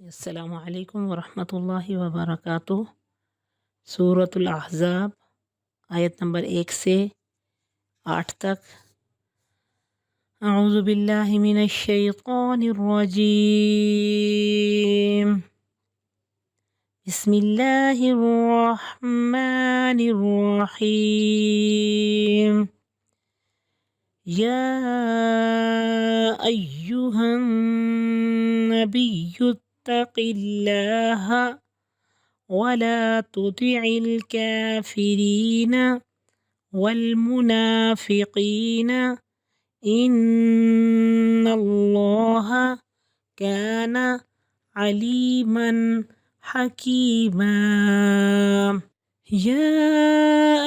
السلام علیکم ورحمۃ اللہ وبرکاتہ۔ سورۃ الاحزاب آیت نمبر 1 سے 8 تک۔ اعوذ باللہ من الشیطان الرجیم، بسم اللہ الرحمن الرحیم۔ یا ایہا النبی اتق اللہ ولا تطع الكافرین والمنافقین ان اللہ کان علیما حکیما۔ یا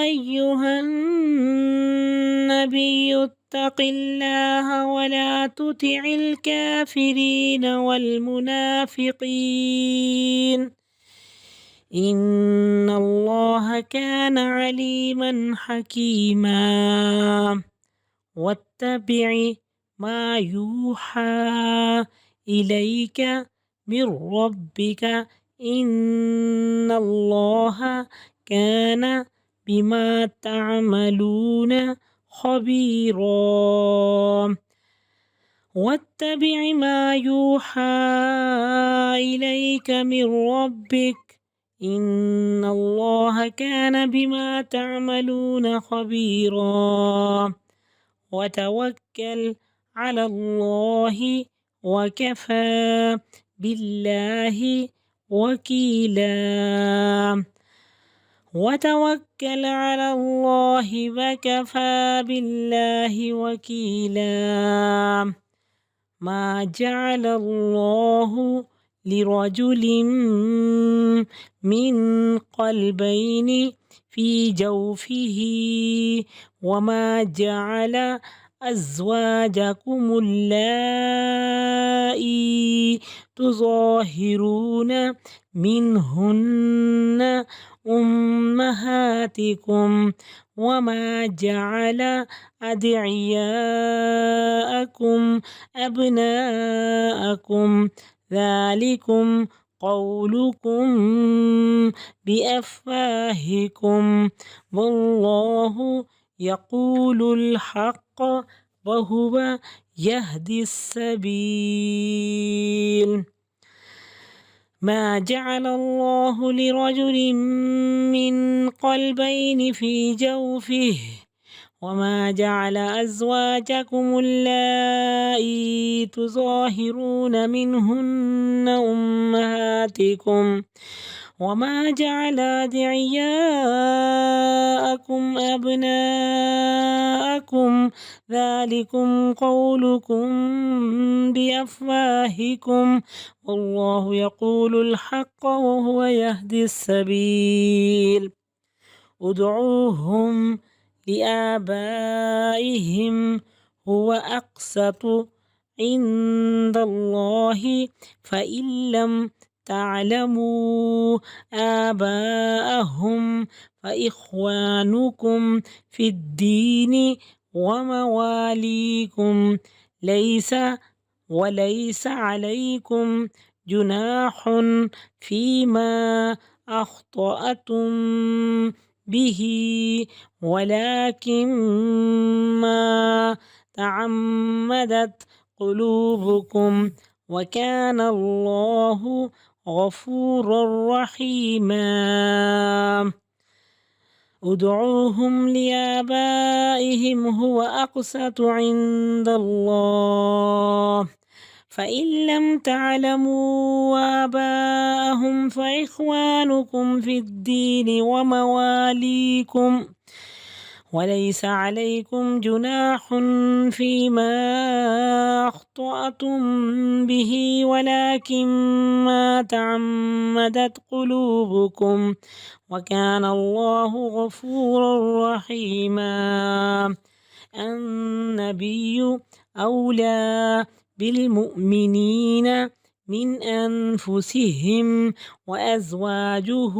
ایہا النبی اتق اللہ ولا تطع الكافرین والمنافقین ان اللہ کان علیما حکیما۔ واتبع ما یوحی الیک من ربک ان اللہ کان بما تعملون خبیرا۔ واتبع ما یوحی الیک من ربک ان اللہ کان بما تعملون خبیرا۔ وتوکل علی اللہ وکفی باللہ وکیلا۔ وتوکل علی اللہ وکفی باللہ وکیلا۔ ما جعل اللہ لرجل من قلبین فی جوفہ وما جعل ازواجکم اللائی تظاہرون منہن امہاتکم وما جعل ادعیاءکم ابناءکم ذالکم قولکم بافواہکم واللہ یقول الحق وہو یہدی السبیل۔ ما جعل اللہ لرجل من قلبین فی جوفہ وما جعل ازواجکم اللائی تظاہرون منہن امہاتکم وما جعل ادعیاءکم ابناءکم ذالکم قولکم بافواہکم واللہ یقول الحق وہو یہدی السبیل۔ ادعوہم لآبائہم هو اقسط عند اللہ فإن لم تعلموا آباءهم فإخوانكم في الدين ومواليكم وليس عليكم جناح فيما أخطأتم به ولكن ما تعمدت قلوبكم وكان الله غفورا رحيما۔ ادعوهم لآبائهم هو أقسط عند الله فإن لم تعلموا آباءهم فإخوانكم في الدين ومواليكم وليس عليكم جناح فيما أخطأتم به ولكن ما تعمدت قلوبكم وكان الله غفورا رحيما۔ النبي أولى بالمؤمنين من أنفسهم وأزواجه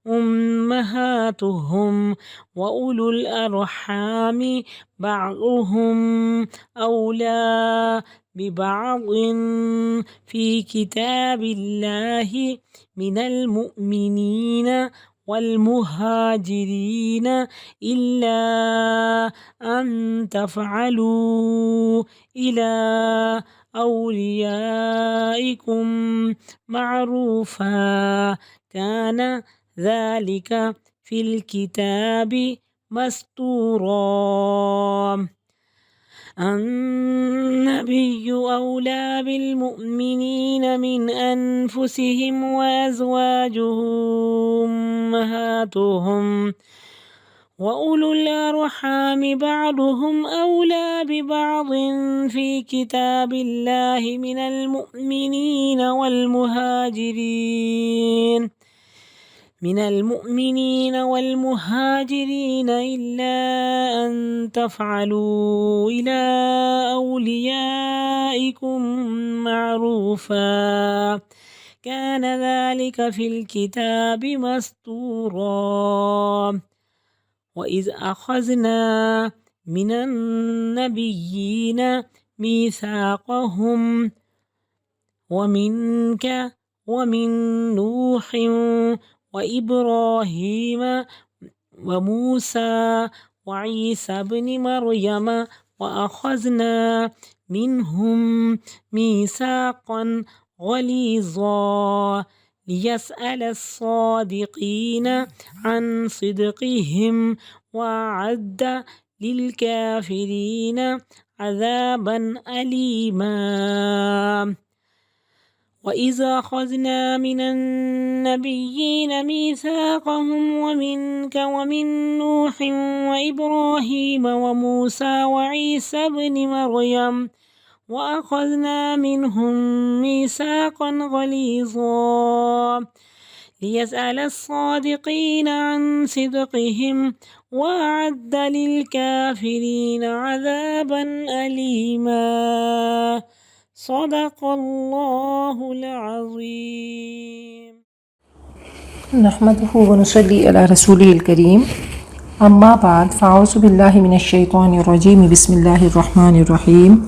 أمهاتهم وأولو الأرحام بعضهم أولى ببعض في كتاب الله من المؤمنين والمهاجرين إلا أن تفعلوا إلى أوليائكم معروفا كان ذلك في الكتاب مسطورا. النبي أولى بالمؤمنين من أنفسهم وأزواجه أمهاتهم وأولو الأرحام بعضهم أولى ببعض في كتاب الله من المؤمنين والمهاجرين إلا أن تفعلوا إلى أوليائكم معروفا كان ذلك في الكتاب مسطورا. وإذ أخذنا من النبيين ميثاقهم ومنك ومن نوح وإبراهيم وموسى وعيسى بن مريم وأخذنا منهم ميثاقا غليظا ليسأل الصادقين عن صدقهم وأعد للكافرين عذابا أليما. وإذا أخذنا من النبيين ميثاقهم ومنك ومن نوح وإبراهيم وموسى وعيسى بن مريم وأخذنا منهم ميثاقا غليظا ليسأل الصادقين عن صدقهم وأعد للكافرين عذابا أليما. صدق الله العظيم. نحمده ونصلي على رسوله الكريم. أما بعد فأعوذ بالله من الشيطان الرجيم. بسم الله الرحمن الرحيم.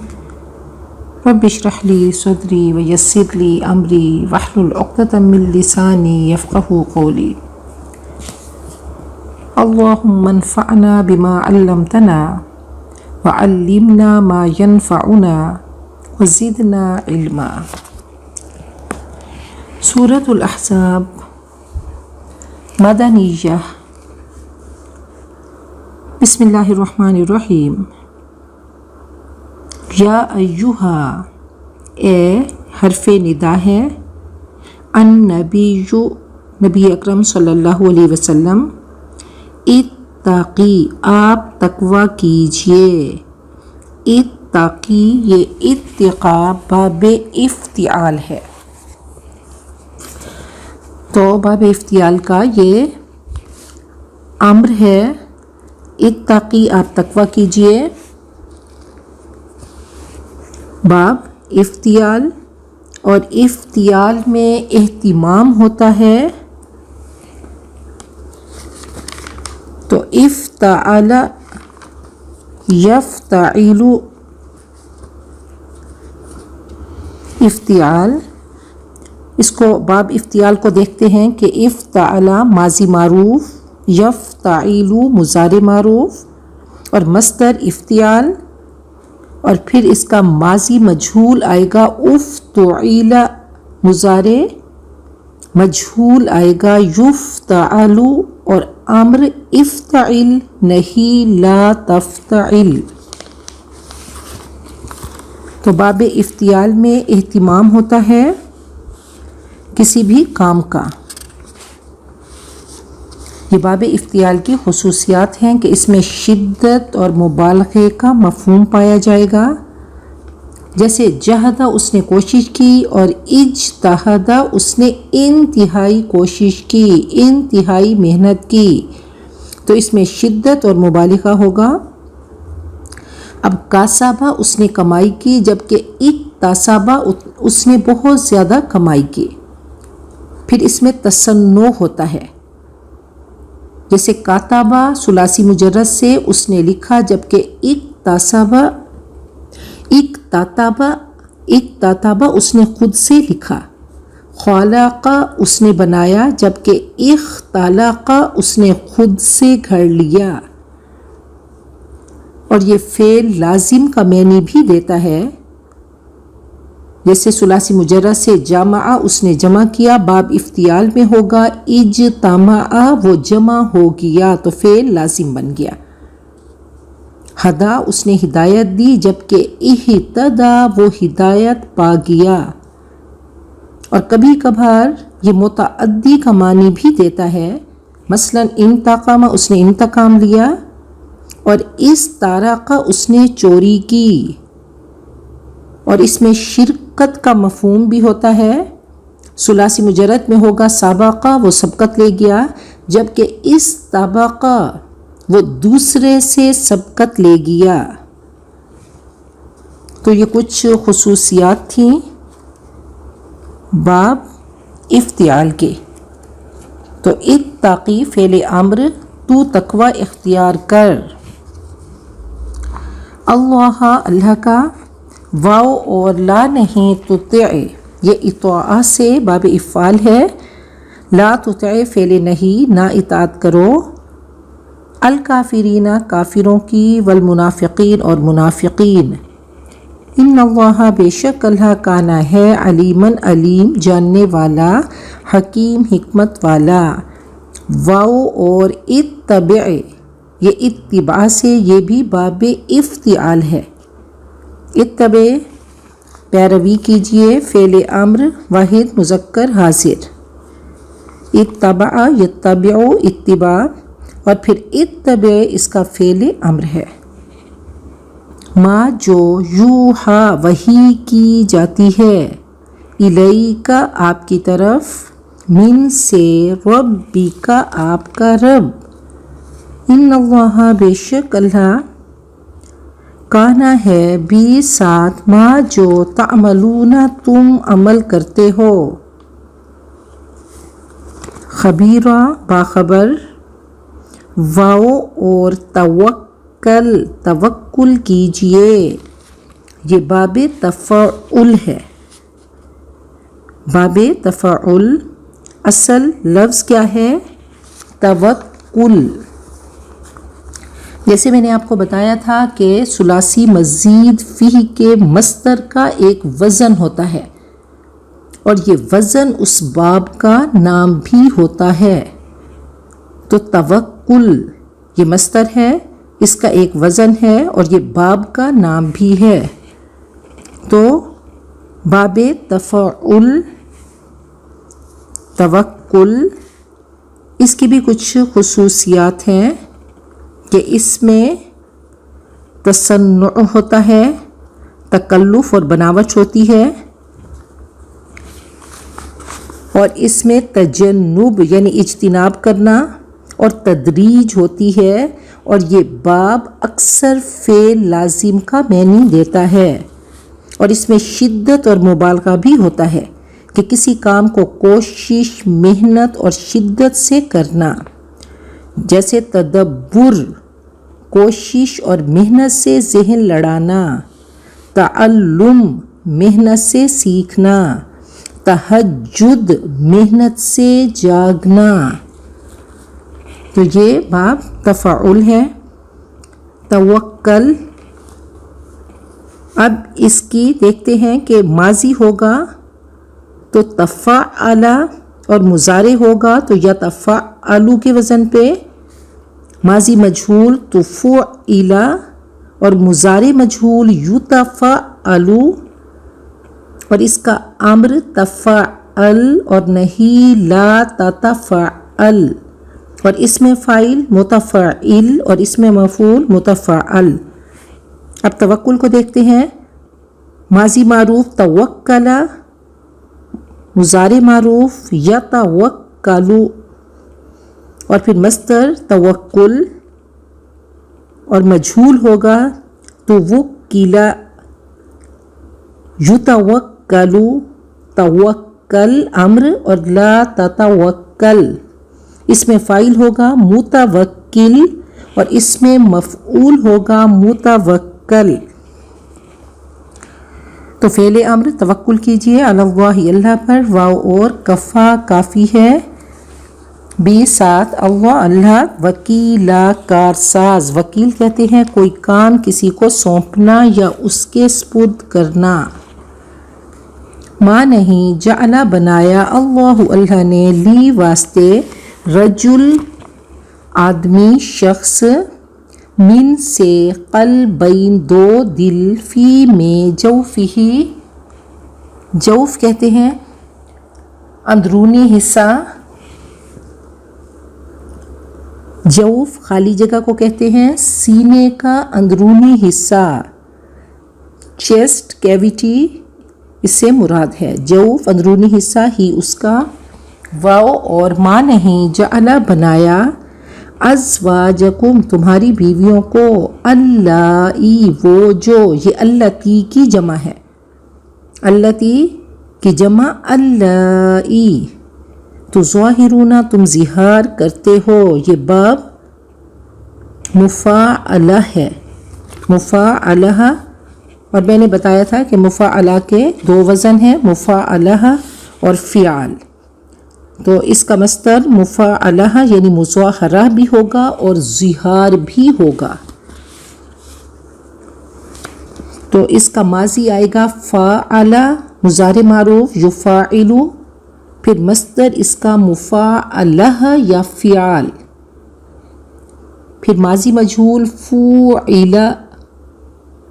رب اشرح لي صدري ويسر لي أمري واحلل عقدة من لساني يفقهوا قولي. اللهم انفعنا بما علمتنا وعلمنا ما ينفعنا وزدنا علما. سورة الأحزاب مدنية. بسم الله الرحمن الرحیم. یا ایہا، اے حرف ندا ہے، النبی، نبی اکرم صلی اللہ علیہ وسلم، اتقی، آپ تقوی کیجئے. اتقی، یہ اتقا باب افتعال ہے، تو باب افتعال کا یہ امر ہے. اتقی، آپ تقوی کیجئے. باب افتعال، اور افتعال میں اہتمام ہوتا ہے، تو افتعل یفتعل، افتعال. اس کو باب افتعال کو دیکھتے ہیں کہ افتعل ماضی معروف، یفتعل مضارع معروف، اور مصدر افتعال، اور پھر اس کا ماضی مجہول آئے گا افتعل، مضارع مجہول آئے گا یفتعل، اور امر افتعل نہیں لا تفتعل. تو باب افتعال میں اہتمام ہوتا ہے کسی بھی کام کا. یہ باب افتعال کی خصوصیات ہیں کہ اس میں شدت اور مبالغے کا مفہوم پایا جائے گا. جیسے جہد، اس نے کوشش کی، اور اجتہد، اس نے انتہائی کوشش کی، انتہائی محنت کی، تو اس میں شدت اور مبالغہ ہوگا. اب کاسبہ، اس نے کمائی کی، جبکہ اکتسبہ، اس نے بہت زیادہ کمائی کی. پھر اس میں تصنع ہوتا ہے، جیسے کاتبہ ثلاثی مجرد سے اس نے لکھا، جبکہ اکتتبہ اکتتبہ اس نے خود سے لکھا، خلق اس نے بنایا، جبکہ اختلق اس نے خود سے گھڑ لیا۔ اور یہ فعل لازم کا معنی بھی دیتا ہے، جیسے ثلاثی مجرد سے جمع اس نے جمع کیا، باب افتعال میں ہوگا اجتمع وہ جمع ہو گیا تو فعل لازم بن گیا۔ ہدا اس نے ہدایت دی، جبکہ اہتدا وہ ہدایت پا گیا۔ اور کبھی کبھار یہ متعدی کا معنی بھی دیتا ہے، مثلا انتقم اس نے انتقام لیا، اور استرق اس نے چوری کی۔ اور اس میں شرکت کا مفہوم بھی ہوتا ہے، ثلاثی مجرد میں ہوگا سبقہ وہ سبقت لے گیا، جبکہ استبقہ وہ دوسرے سے سبقت لے گیا۔ تو یہ کچھ خصوصیات تھیں باب افتعال کے۔ تو اتقی فعل امر، تو تقوی اختیار کر، اللہ کا، واو اور لا نہیں تطع یہ اطاعہ سے باب افعال ہے، لا تطع فعل نہیں نہ اطاعت کرو، الکافرین کافروں کی، والمنافقین اور منافقین، ان اللہ بے شک اللہ کانا ہے، علیمن علیم جاننے والا، حکیم حکمت والا۔ واو اور اتبع یہ اتباع سے، یہ بھی باب افتعال ہے۔ اتبع پیروی کیجئے، فعل امر واحد مذکر حاضر، اتبع یتبع اتباع، اور پھر اتبع اس کا فعل امر ہے۔ ما جو یوحا وحی کی جاتی ہے، الیک آپ کی طرف، من سے، ربک آپ کا رب، ان اللہ بے شک اللہ، کانا ہے بھی ساتھ، ما جو تعملون تم عمل کرتے ہو، خبیرہ باخبر۔ واو اور توکل کیجئے یہ باب تفعل ہے۔ باب تفعل اصل لفظ کیا ہے؟ توکل۔ جیسے میں نے آپ کو بتایا تھا کہ ثلاثی مزید فی کے مصدر کا ایک وزن ہوتا ہے، اور یہ وزن اس باب کا نام بھی ہوتا ہے۔ تو توکل یہ مصدر ہے، اس کا ایک وزن ہے، اور یہ باب کا نام بھی ہے۔ تو باب تفعل توکل، اس کی بھی کچھ خصوصیات ہیں کہ اس میں تصنع ہوتا ہے، تکلف اور بناوٹ ہوتی ہے، اور اس میں تجنب یعنی اجتناب کرنا اور تدریج ہوتی ہے، اور یہ باب اکثر فعل لازم کا معنی دیتا ہے، اور اس میں شدت اور مبالغہ بھی ہوتا ہے کہ کسی کام کو کوشش، محنت اور شدت سے کرنا، جیسے تدبر کوشش اور محنت سے ذہن لڑانا، تعلم محنت سے سیکھنا، تہجد محنت سے جاگنا۔ تو یہ باب تفعل ہے۔ توکل، اب اس کی دیکھتے ہیں کہ ماضی ہوگا تو تفعل، اور مضارع ہوگا تو یتفعل کے وزن پہ، ماضی مجہول تفعل، اور مضارع مجہول یتفعل، اور اس کا امر تفعل اور نہیں لا تتفعل، اور اس میں فاعل متفعل اور اس میں مفعول متفعل۔ اب توکل کو دیکھتے ہیں، ماضی معروف توکل، مضارع معروف یتوکل، اور پھر مصدر توکل، اور مجہول ہوگا توکل، یتوکل، توکل امر، اور لا تتوکل اس میں فاعل ہوگا متوکل، اور اس میں مفعول ہوگا متوکل۔ تو فعل امر توکل کیجئے اللہ اللہ پر، واو اور کفا کافی ہے، بی ساتھ اللہ وکیلا کارساز، وکیل کہتے ہیں کوئی کام کسی کو سونپنا یا اس کے سپرد کرنا۔ ماں نہیں، جعلا بنایا اللہ نے، لی واسطے، رجل آدمی شخص، من سے، قلبین دو دل، فی میں، جوفہ، جوف کہتے ہیں اندرونی حصہ، جوف خالی جگہ کو کہتے ہیں، سینے کا اندرونی حصہ، چیسٹ کیویٹی اس سے مراد ہے، جوف اندرونی حصہ ہی اس کا، واو اور ماں نہیں، جعلا بنایا، ازواجکم تمہاری بیویوں کو، اللائی وہ جو، یہ اللتی کی جمع ہے، اللتی کی جمع اللائی، تظاہرون تم ظہار کرتے ہو، یہ باب مفاعلہ ہے، مفاعلہ، اور میں نے بتایا تھا کہ مفاعلہ کے دو وزن ہیں، مفاعلہ اور فعال، تو اس کا مصدر مفاعلہ یعنی مظاہرہ بھی ہوگا اور ظہار بھی ہوگا، تو اس کا ماضی آئے گا فاعل، مضارع معروف یفاعل، پھر مصدر اس کا مفاعلہ یا فعال، پھر ماضی مجہول فوعل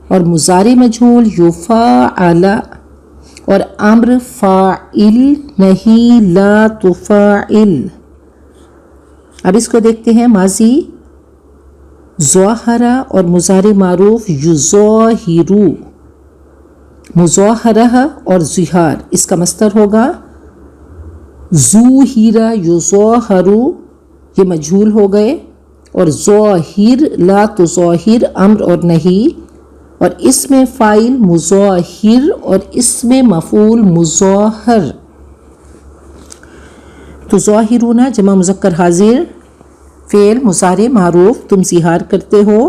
اور مضارع مجہول یفاعل، اور امر فاعل نہیں لا تفاعل۔ اب اس کو دیکھتے ہیں، ماضی ظاہرہ اور مضارع معروف یظاہرو، مظاہرہ اور ظہار، اس کا مصدر ہوگا ظوہر یظاہرو، یہ مجہول ہو گئے، اور ظاہر لا تظاہر امر اور نہیں، اور اس میں فاعل مظاہر اور اس میں مفعول مظاہر، تظاہرون جمع مذکر حاضر، فعل مضارع معروف تم ظہار کرتے ہو،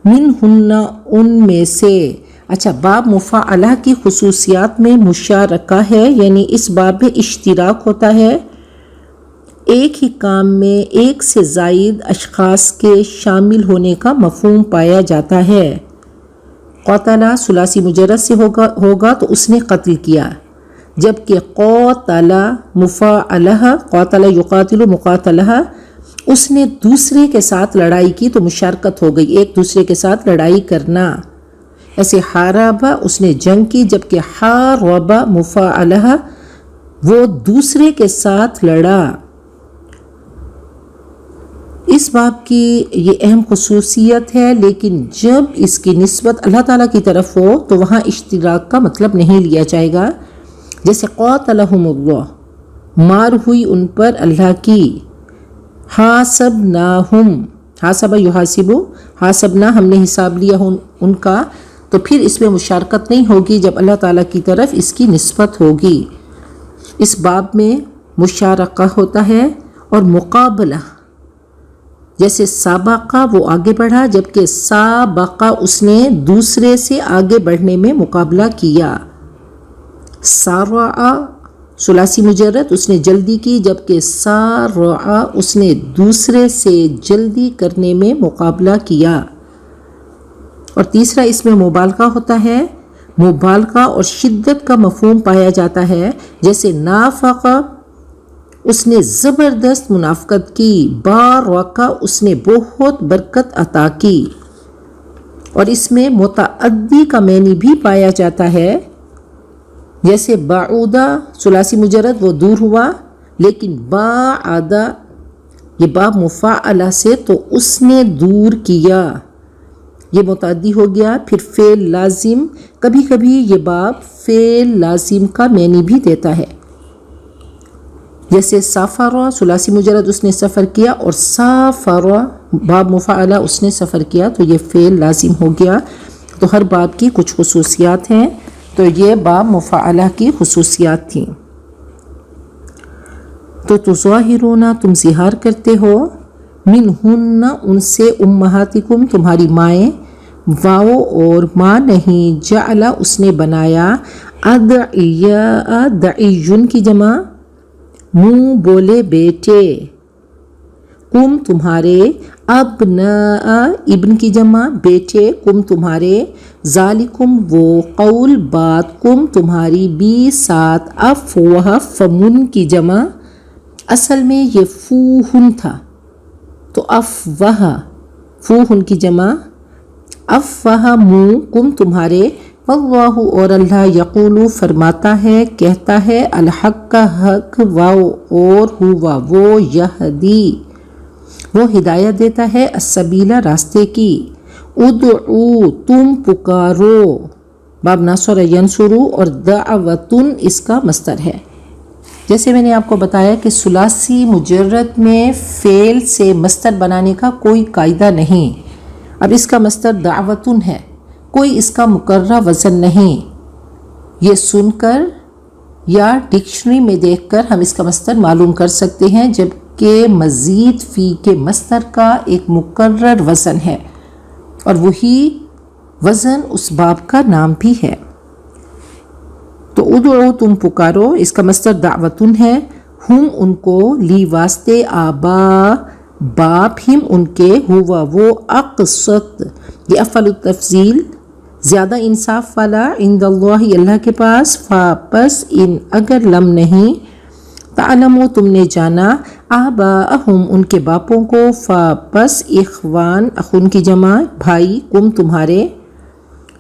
منہن ان میں سے، اچھا باب مفاعلہ کی خصوصیات میں مشارکہ ہے، یعنی اس باب میں اشتراک ہوتا ہے، ایک ہی کام میں ایک سے زائد اشخاص کے شامل ہونے کا مفہوم پایا جاتا ہے، قتل ثلاثی مجرد سے ہوگا تو اس نے قتل کیا، جبکہ قاتل مفاعلہ، قاتل یقاتل مقاتلہ، اس نے دوسرے کے ساتھ لڑائی کی تو مشارکت ہو گئی، ایک دوسرے کے ساتھ لڑائی کرنا، ایسے حاربہ اس نے جنگ کی، جبکہ حارب مفاعلہ وہ دوسرے کے ساتھ لڑا۔ اس باب کی یہ اہم خصوصیت ہے، لیکن جب اس کی نسبت اللہ تعالیٰ کی طرف ہو تو وہاں اشتراک کا مطلب نہیں لیا جائے گا، جیسے قاتلہم اللہ، مار ہوئی ان پر اللہ کی، حاسبناہم، حاسب یحاسب، حاسبنا ہم نے حساب لیا ان کا، تو پھر اس میں مشارکت نہیں ہوگی جب اللہ تعالیٰ کی طرف اس کی نسبت ہوگی۔ اس باب میں مشارکہ ہوتا ہے اور مقابلہ، جیسے سابقہ وہ آگے بڑھا، جبکہ سابقہ اس نے دوسرے سے آگے بڑھنے میں مقابلہ کیا، سارع ثلاثی مجرد اس نے جلدی کی، جبکہ سارع اس نے دوسرے سے جلدی کرنے میں مقابلہ کیا۔ اور تیسرا اس میں مبالغہ ہوتا ہے، مبالغہ اور شدت کا مفہوم پایا جاتا ہے، جیسے نافق اس نے زبردست منافقت کی، بارک اس نے بہت برکت عطا کی، اور اس میں متعدی کا معنی بھی پایا جاتا ہے، جیسے بعودہ ثلاثی مجرد وہ دور ہوا، لیکن باعد یہ باب مفاعلہ سے تو اس نے دور کیا، یہ متعدی ہو گیا۔ پھر فعل لازم، کبھی کبھی یہ باب فعل لازم کا معنی بھی دیتا ہے، جیسے سافر ثلاثی مجرد اس نے سفر کیا، اور سافر باب مفاعلہ اس نے سفر کیا، تو یہ فعل لازم ہو گیا۔ تو ہر باب کی کچھ خصوصیات ہیں، تو یہ باب مفاعلہ کی خصوصیات تھیں۔ تو تظاہرون تم ظہار کرتے ہو، منہن ان سے، امہاتکم تمہاری مائیں، واو اور ما نہیں، جعل اس نے بنایا، ادعیا دعیون کی جمع منہ بولے بیٹے، کم تمہارے، ابناء ابن کی جمع بیٹے، کم تمہارے، ذالکم وہ قول بات، کم تمہاری، بھی ساتھ، افواہ فمن کی جمع، اصل میں یہ فوہن تھا تو افواہ فوہن کی جمع، افواہ منہ، کم تمہارے، واللہ اور اللہ یقول فرماتا ہے، کہتا ہے، الحق کا حق، واو اور ہوا وہ، یہدی وہ ہدایت دیتا ہے، السبیل راستے کی، ادعو تم پکارو، باب نصر ینصرو، اور دعوتن اس کا مصدر ہے۔ جیسے میں نے آپ کو بتایا کہ ثلاثی مجرد میں فعل سے مصدر بنانے کا کوئی قاعدہ نہیں، اب اس کا مصدر دعوتن ہے، کوئی اس کا مقررہ وزن نہیں، یہ سن کر یا ڈکشنری میں دیکھ کر ہم اس کا مصدر معلوم کر سکتے ہیں، جبکہ مزید فی کے مصدر کا ایک مقرر وزن ہے اور وہی وزن اس باب کا نام بھی ہے۔ تو ادعو تم پکارو، اس کا مصدر دعوتن ہے، ہم ان کو، لی واسطے، آبا باپ، ہم ان کے، ہوا وہ، اقسط یہ افعل التفضیل زیادہ انصاف والا، عند اللہ اللہ کے پاس، پس ان اگر لم نہیں، تعلمو تم نے جانا، آباءہم ان کے باپوں کو، پس اخوان اخون کی جمع بھائی، کم تمہارے،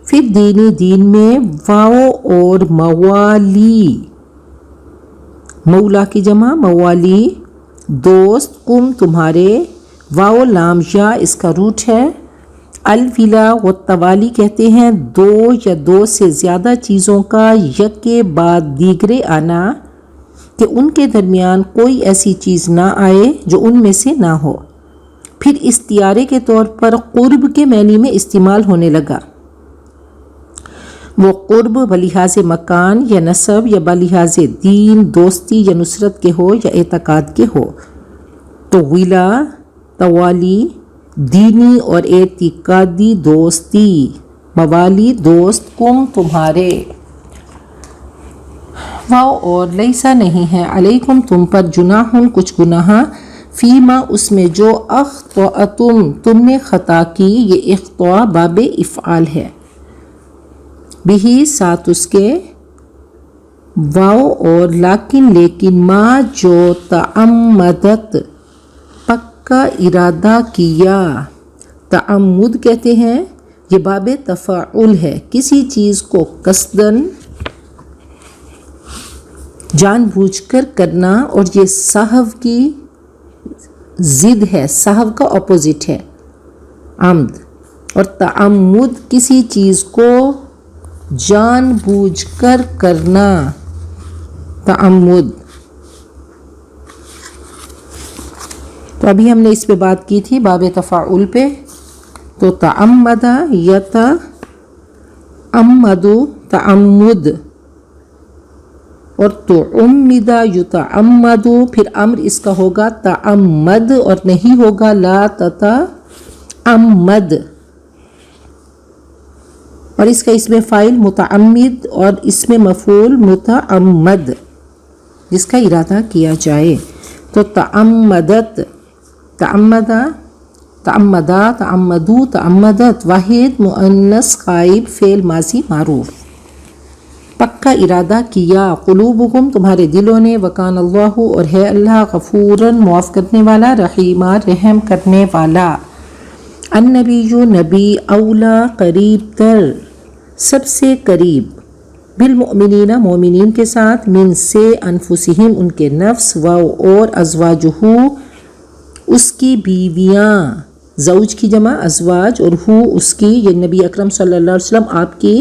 پھر دینی دین میں، واو اور موالی مولا کی جمع موالی دوست، کم تمہارے، واو لام یا اس کا روٹ ہے، الولا و توالی کہتے ہیں دو یا دو سے زیادہ چیزوں کا یک کے بعد دیگرے آنا، کہ ان کے درمیان کوئی ایسی چیز نہ آئے جو ان میں سے نہ ہو، پھر استعارے کے طور پر قرب کے معنی میں استعمال ہونے لگا، وہ قرب بلحاظ مکان یا نسب یا بلحاظ دین، دوستی یا نصرت کے ہو یا اعتقاد کے ہو، تو ولا توالی دینی اور اعتقادی دوستی، موالی دوست، کم تمہارے، واو اور لیسا نہیں ہے، علیکم تم پر، جناحن کچھ گناہ، فیما اس میں جو، اخطأتم تم نے خطا کی، یہ اخطاء باب افعال ہے، بھی ساتھ اس کے، واو اور لیکن لیکن، ما جو، تعمدت پکا ارادہ کیا، تعمد کہتے ہیں، یہ باب تفاعل ہے، کسی چیز کو قصدن جان بوجھ کر کرنا، اور یہ سہو کی ضد ہے، سہو کا اپوزٹ ہے عمد، اور تعمد کسی چیز کو جان بوجھ کر کرنا، تعمد۔ تو ابھی ہم نے اس پہ بات کی تھی باب تفاعل پہ، تو تعمد یتعمد تعمد، اور تعمد یتعمد، پھر امر اس کا ہوگا تعمد اور نہیں ہوگا لا تتعمد، اور اس کا اسم فاعل متعمد اور اسم مفعول متعمد، جس کا ارادہ کیا جائے، تو تعمدت، تعمدہ، تعمدہ، تعمدو، تعمدت، واحد مؤنث غائب فعل ماضی معروف، پکا ارادہ کیا، قلوبکم تمہارے دلوں نے، وکان اللہ اور ہے اللہ، غفوراً معاف کرنے والا، رحیما رحم کرنے والا، النبی نبی، اولا قریب تر، سب سے قریب، بالمؤمنین مومنین کے ساتھ، من سے، انفسہم ان کے نفس، واو اور ازواجہ اس کی بیویاں، زوج کی جمع ازواج، اور ہو اس کی، یہ نبی اکرم صلی اللہ علیہ وسلم آپ کی،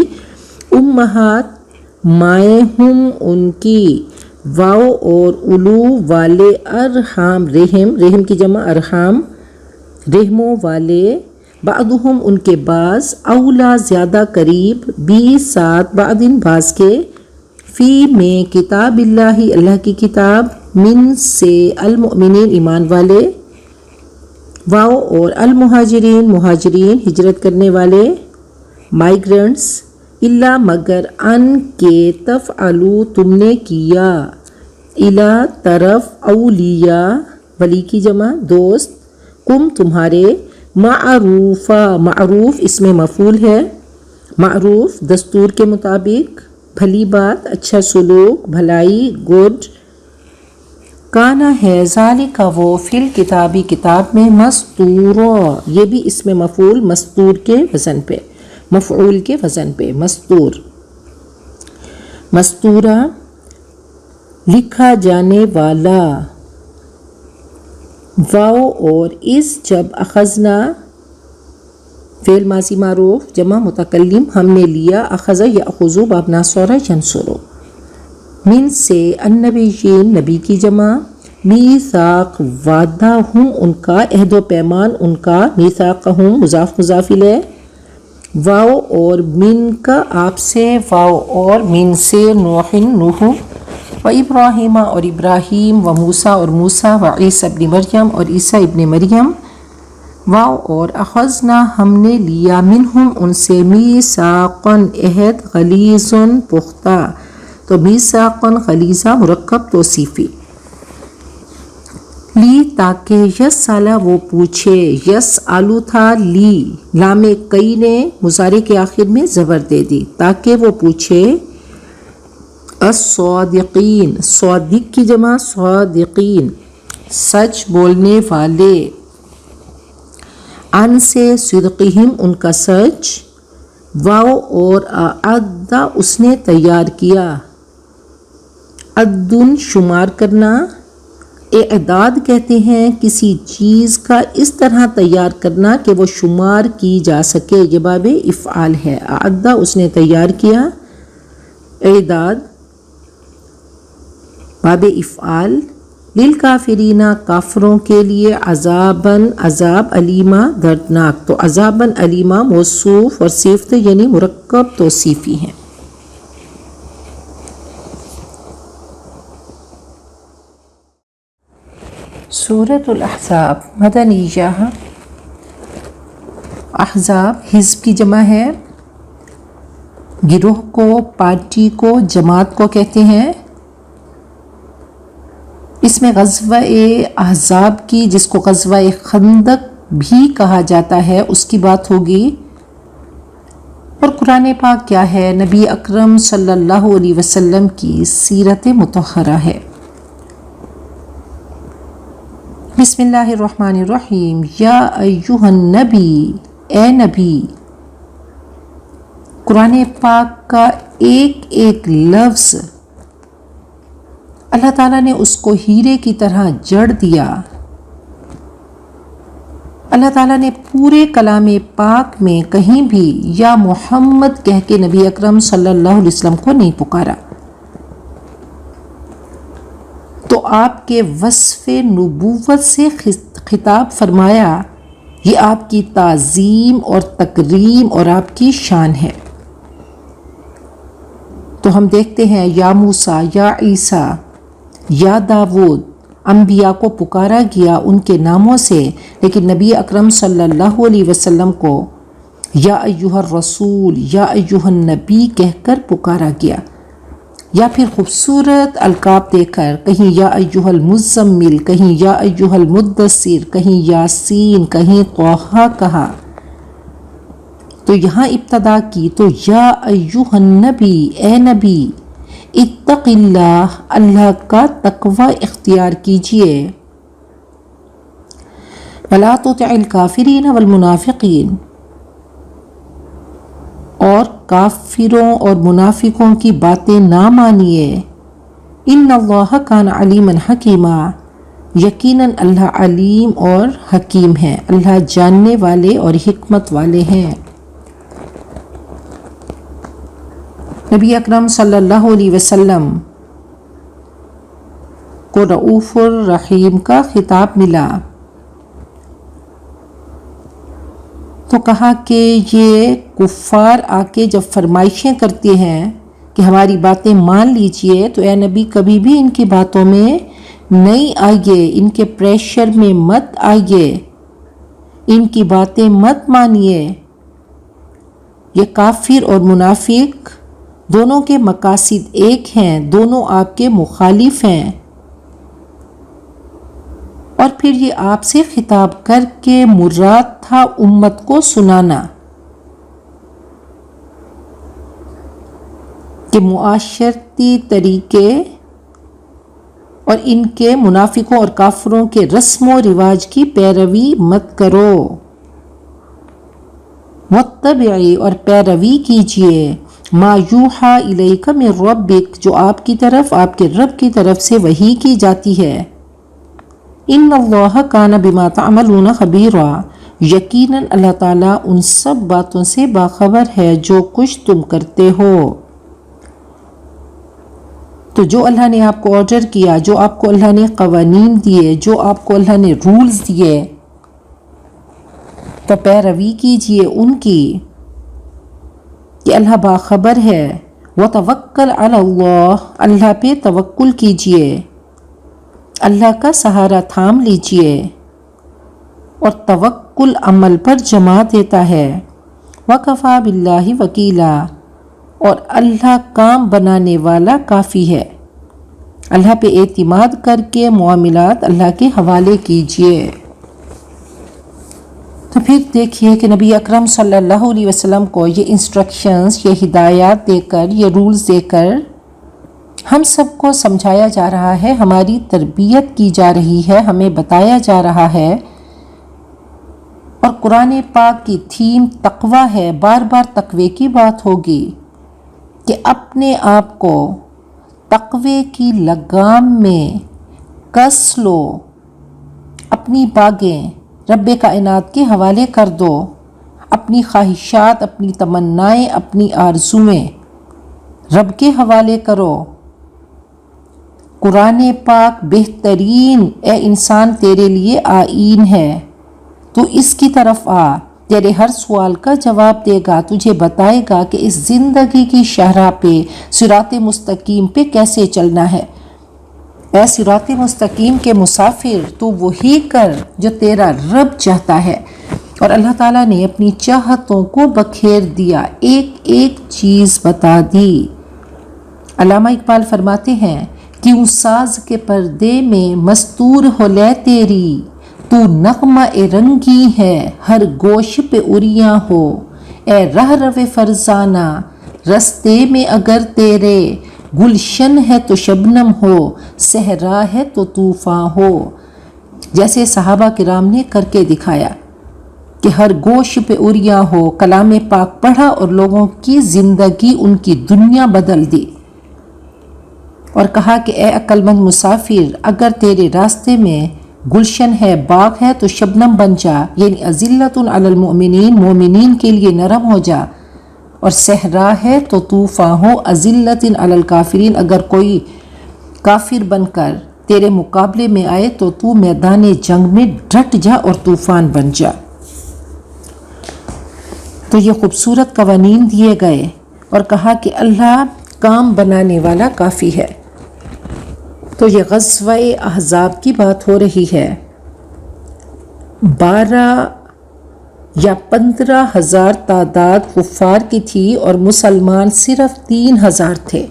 امہات مائیں ہم ان کی، واو اور الو والے، ارحام رحم، رحم کی جمع ارحام رحموں والے، بعضہم ان کے بعض، اولا زیادہ قریب، بھی ساتھ، بعضن بعض کے، فی میں کتاب اللہ اللہ کی کتاب، من سے، المؤمنین ایمان والے، واو اور المہاجرین مہاجرین ہجرت کرنے والے، مائیگرنٹس، الا مگر ان کے تفعلوا تم نے کیا، الا طرف، اولیاء ولی کی جمع دوست، کم تمہارے، معروفہ معروف اس میں مفعول ہے، معروف دستور کے مطابق، بھلی بات، اچھا سلوک، بھلائی، گڈ، کانا ہے ذالک وہ فی الکتابی کتاب میں، مستورا یہ بھی اس میں مفعول مستور کے وزن پہ، مفعول کے وزن پہ، مستور، مستورا لکھا جانے والا، واو اور اس جب اخذنا فعل ماضی معروف جمع متکلم ہم نے لیا، اخذ یاخذ باب ناصر ینصر، من سے النبیین نبی کی جمع، میثاق وعدہ ہوں ان کا، عہد و پیمان ان کا، میثاقہم مضاف مضاف الیہ، واو اور من کا آپ سے، واو اور من سے، نوح نوح، و ابراہیم اور ابراہیم، و موسیٰ اور موسیٰ، و عیسیٰ ابن مریم اور عیسیٰ ابن مریم، واو اور اخذنا ہم نے لیا، منہم ان سے، میثاقاً عہد، غلیظاً پختہ، تو میثاقاً غلیظہ مرکب توصیفی، لی تاکہ یس سالا وہ پوچھے، یس آلو تھا، لی لام کئی نے مضارع کے آخر میں زبر دے دی، تاکہ وہ پوچھے، الصادقین صادق کی جمع صادقین سچ بولنے والے، ان سے صدقہم ان کا سچ، واو اور اعد اس نے تیار کیا، عدن شمار کرنا، اعداد کہتے ہیں کسی چیز کا اس طرح تیار کرنا کہ وہ شمار کی جا سکے، یہ باب افعال ہے، اعد اس نے تیار کیا، اعداد باب افعال، للکافرین کافروں کے لیے، عذاباً عذاب، علیما دردناک، تو عذاباً علیما موصوف اور صفت یعنی مرکب توصیفی ہیں۔ سورۃ الاحزاب مدنیہ، احزاب حزب کی جمع ہے، گروہ کو، پارٹی کو، جماعت کو کہتے ہیں۔ اس میں غزوہ احزاب کی، جس کو غزوہ خندق بھی کہا جاتا ہے، اس کی بات ہوگی، اور قرآن پاک کیا ہے، نبی اکرم صلی اللہ علیہ وسلم کی سیرت مطہرہ ہے۔ بسم اللہ الرحمن الرحیم، یا ایہا النبی، اے نبی، قرآن پاک کا ایک ایک لفظ اللہ تعالیٰ نے اس کو ہیرے کی طرح جڑ دیا۔ اللہ تعالیٰ نے پورے کلام پاک میں کہیں بھی یا محمد کہہ کے نبی اکرم صلی اللہ علیہ وسلم کو نہیں پکارا، تو آپ کے وصف نبوت سے خطاب فرمایا، یہ آپ کی تعظیم اور تکریم اور آپ کی شان ہے۔ تو ہم دیکھتے ہیں یا موسیٰ، یا عیسیٰ، یا داود، انبیاء کو پکارا گیا ان کے ناموں سے، لیکن نبی اکرم صلی اللہ علیہ وسلم کو یا ایہا الرسول، یا ایہا النبی کہہ کر پکارا گیا، یا پھر خوبصورت القاب دے کر، کہیں یا ایہا المزمل، کہیں یا ایہا المدثر، کہیں یاسین، کہیں طٰہٰ کہا، تو یہاں ابتدا کی تو یا ایہا النبی، اے نبی، اتق اللہ، اللہ کا تقوی اختیار کیجئے، ولا تطع الکافرین والمنافقین، اور کافروں اور منافقوں کی باتیں نہ مانیے، ان اللہ کان علیما حکیما، یقیناً اللہ علیم اور حکیم ہے، اللہ جاننے والے اور حکمت والے ہیں۔ نبی اکرم صلی اللہ علیہ وسلم کو رؤوف الرحیم کا خطاب ملا، تو کہا کہ یہ کفار آ کے جب فرمائشیں کرتے ہیں کہ ہماری باتیں مان لیجئے، تو اے نبی کبھی بھی ان کی باتوں میں نہیں آئیے، ان کے پریشر میں مت آئیے، ان کی باتیں مت مانیے، یہ کافر اور منافق دونوں کے مقاصد ایک ہیں، دونوں آپ کے مخالف ہیں۔ اور پھر یہ آپ سے خطاب کر کے مراد تھا امت کو سنانا کہ معاشرتی طریقے اور ان کے منافقوں اور کافروں کے رسم و رواج کی پیروی مت کرو، واتبعی اور پیروی کیجیے، ما یوحا الیک من ربک جو آپ کی طرف آپ کے رب کی طرف سے وحی کی جاتی ہے، ان اللہ کان بما تعملون خبیرا یقیناً اللہ تعالیٰ ان سب باتوں سے باخبر ہے جو کچھ تم کرتے ہو۔ تو جو اللہ نے آپ کو آرڈر کیا، جو آپ کو اللہ نے قوانین دیے، جو آپ کو اللہ نے رولز دیے، تو پیروی کیجئے ان کی کہ اللہ باخبر ہے۔ وَتَوَكَّلْ عَلَى اللَّهِ اللہ پہ توکل کیجئے، اللہ کا سہارا تھام لیجئے، اور توکل عمل پر جمع دیتا ہے۔ وَكَفَى بِاللَّهِ وَكِيلًا اور اللہ کام بنانے والا کافی ہے۔ اللہ پہ اعتماد کر کے معاملات اللہ کے حوالے کیجئے۔ تو پھر دیکھیے کہ نبی اکرم صلی اللہ علیہ وسلم کو یہ انسٹرکشنز، یہ ہدایات دے کر، یہ رولز دے کر ہم سب کو سمجھایا جا رہا ہے، ہماری تربیت کی جا رہی ہے، ہمیں بتایا جا رہا ہے۔ اور قرآن پاک کی تھیم تقوی ہے، بار بار تقوی کی بات ہوگی کہ اپنے آپ کو تقوی کی لگام میں کس لو، اپنی باغیں رب کائنات کے حوالے کر دو، اپنی خواہشات، اپنی تمنائیں، اپنی آرزویں رب کے حوالے کرو۔ قرآن پاک بہترین اے انسان تیرے لیے آئین ہے، تو اس کی طرف آ، تیرے ہر سوال کا جواب دے گا، تجھے بتائے گا کہ اس زندگی کی شاہراہ پہ، صراط مستقیم پہ کیسے چلنا ہے۔ اے صراط مستقیم کے مسافر، تو وہی کر جو تیرا رب چاہتا ہے۔ اور اللہ تعالیٰ نے اپنی چاہتوں کو بکھیر دیا، ایک ایک چیز بتا دی۔ علامہ اقبال فرماتے ہیں، کیوں ساز کے پردے میں مستور ہو لے تیری، تو نغمہ رنگی ہے ہر گوش پہ اریاں ہو، اے رہ رو فرزانہ رستے میں اگر تیرے، گلشن ہے تو شبنم ہو، صحرا ہے تو طوفاں ہو۔ جیسے صحابہ کرام نے کر کے دکھایا کہ ہر گوش پہ اریاں ہو، کلام پاک پڑھا اور لوگوں کی زندگی، ان کی دنیا بدل دی، اور کہا کہ اے عقل مند مسافر، اگر تیرے راستے میں گلشن ہے، باغ ہے، تو شبنم بن جا، یعنی اذلۃ علی المؤمنین، مومنین کے لیے نرم ہو جا، اور صحرا ہے تو طوفان ہو، اذلۃ علی الکافرین، اگر کوئی کافر بن کر تیرے مقابلے میں آئے تو تو میدان جنگ میں ڈٹ جا اور طوفان بن جا۔ تو یہ خوبصورت قوانین دیے گئے اور کہا کہ اللہ کام بنانے والا کافی ہے۔ تو یہ غزوہ احزاب کی بات ہو رہی ہے۔ 12 یا 15,000 تعداد کفار کی تھی اور مسلمان صرف 3,000 تھے۔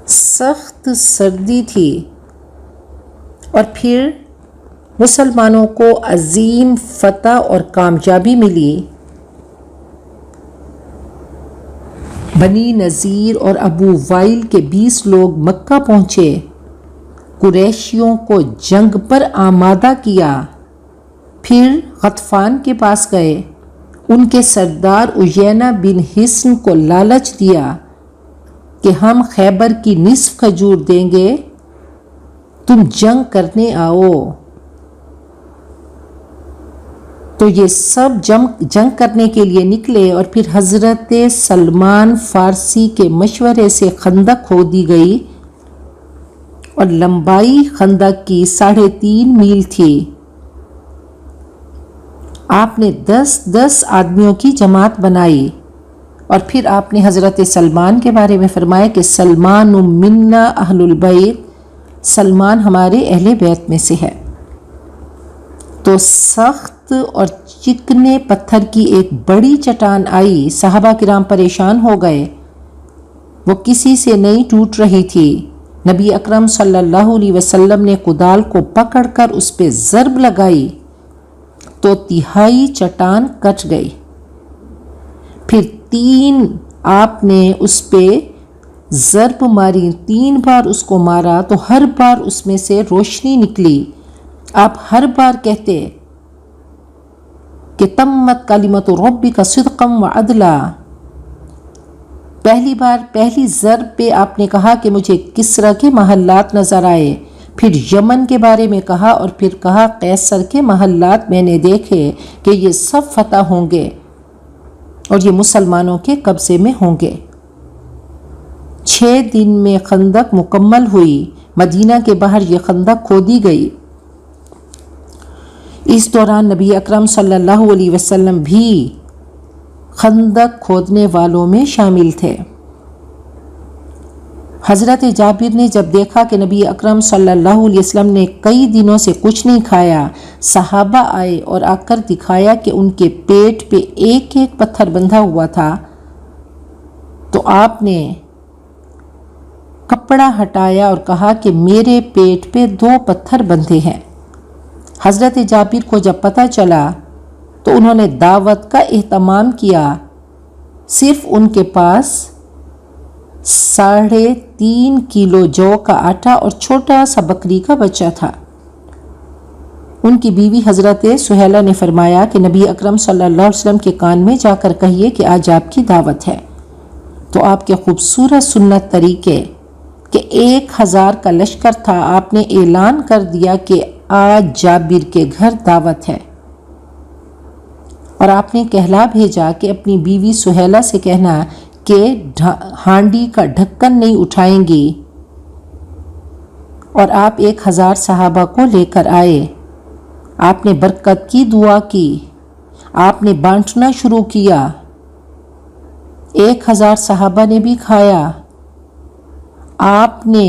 سخت سردی تھی اور پھر مسلمانوں کو عظیم فتح اور کامیابی ملی۔ بنی نذیر اور ابو وائل کے 20 لوگ مکہ پہنچے، قریشیوں کو جنگ پر آمادہ کیا، پھر غطفان کے پاس گئے، ان کے سردار عیینہ بن حصن کو لالچ دیا کہ ہم خیبر کی نصف کھجور دیں گے، تم جنگ کرنے آؤ۔ تو یہ سب جنگ کرنے کے لیے نکلے، اور پھر حضرت سلمان فارسی کے مشورے سے خندق کھودی گئی، اور لمبائی خندق کی 3.5 میل تھی۔ آپ نے 10 آدمیوں کی جماعت بنائی، اور پھر آپ نے حضرت سلمان کے بارے میں فرمایا کہ سلمان منا اہل البیت، سلمان ہمارے اہل بیت میں سے ہے۔ تو سخت سخت اور چکنے پتھر کی ایک بڑی چٹان آئی، صحابہ کرام پریشان ہو گئے، وہ کسی سے نہیں ٹوٹ رہی تھی۔ نبی اکرم صلی اللہ علیہ وسلم نے کدال کو پکڑ کر اس پہ ضرب لگائی تو تہائی چٹان کٹ گئی۔ پھر 3 آپ نے اس پہ ضرب ماری، 3 بار اس کو مارا تو ہر بار اس میں سے روشنی نکلی۔ آپ ہر بار کہتے کہ تمت کلمۃ ربک صدقا وعدلا۔ پہلی بار پہلی ضرب پہ آپ نے کہا کہ مجھے کسرا کے محلات نظر آئے، پھر یمن کے بارے میں کہا، اور پھر کہا قیصر کے محلات میں نے دیکھے کہ یہ سب فتح ہوں گے اور یہ مسلمانوں کے قبضے میں ہوں گے۔ 6 دن میں خندق مکمل ہوئی، مدینہ کے باہر یہ خندق کھودی گئی۔ اس دوران نبی اکرم صلی اللہ علیہ وسلم بھی خندق کھودنے والوں میں شامل تھے۔ حضرت جابر نے جب دیکھا کہ نبی اکرم صلی اللہ علیہ وسلم نے کئی دنوں سے کچھ نہیں کھایا، صحابہ آئے اور آ کر دکھایا کہ ان کے پیٹ پہ ایک ایک پتھر بندھا ہوا تھا، تو آپ نے کپڑا ہٹایا اور کہا کہ میرے پیٹ پہ 2 پتھر بندھے ہیں۔ حضرت جابر کو جب پتہ چلا تو انہوں نے دعوت کا اہتمام کیا۔ صرف ان کے پاس 3.5 کلو جو کا آٹا اور چھوٹا سا بکری کا بچہ تھا۔ ان کی بیوی حضرت سہیلہ نے فرمایا کہ نبی اکرم صلی اللہ علیہ وسلم کے کان میں جا کر کہیے کہ آج آپ کی دعوت ہے۔ تو آپ کے خوبصورت سنت طریقے کہ 1000 کا لشکر تھا، آپ نے اعلان کر دیا کہ آج جابر کے گھر دعوت ہے، اور آپ نے کہلا بھیجا کہ اپنی بیوی سہیلہ سے کہنا کہ ہانڈی کا ڈھکن نہیں اٹھائیں گی، اور آپ 1000 صحابہ کو لے کر آئے۔ آپ نے برکت کی دعا کی، آپ نے بانٹنا شروع کیا، 1000 صحابہ نے بھی کھایا، آپ نے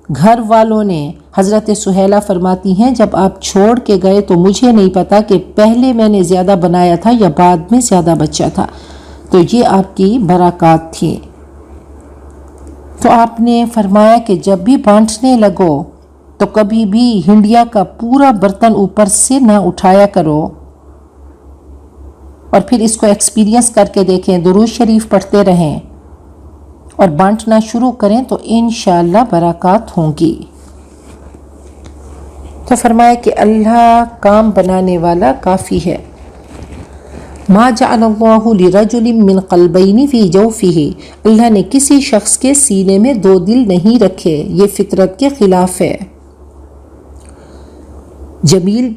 گھر والوں نے۔ حضرت سہیلہ فرماتی ہیں جب آپ چھوڑ کے گئے تو مجھے نہیں پتا کہ پہلے میں نے زیادہ بنایا تھا یا بعد میں زیادہ بچا تھا، تو یہ آپ کی برکات تھی۔ تو آپ نے فرمایا کہ جب بھی بانٹنے لگو تو کبھی بھی ہنڈیا کا پورا برتن اوپر سے نہ اٹھایا کرو، اور پھر اس کو ایکسپیرینس کر کے دیکھیں، درود شریف پڑھتے رہیں اور بانٹنا شروع کریں تو انشاءاللہ برکات ہوں گی۔ تو فرمایا کہ اللہ کام بنانے والا کافی ہے۔ ما جعل اللہ لرجل من قلبین فی جوفہ، اللہ نے کسی شخص کے سینے میں 2 دل نہیں رکھے، یہ فطرت کے خلاف ہے۔ جمیل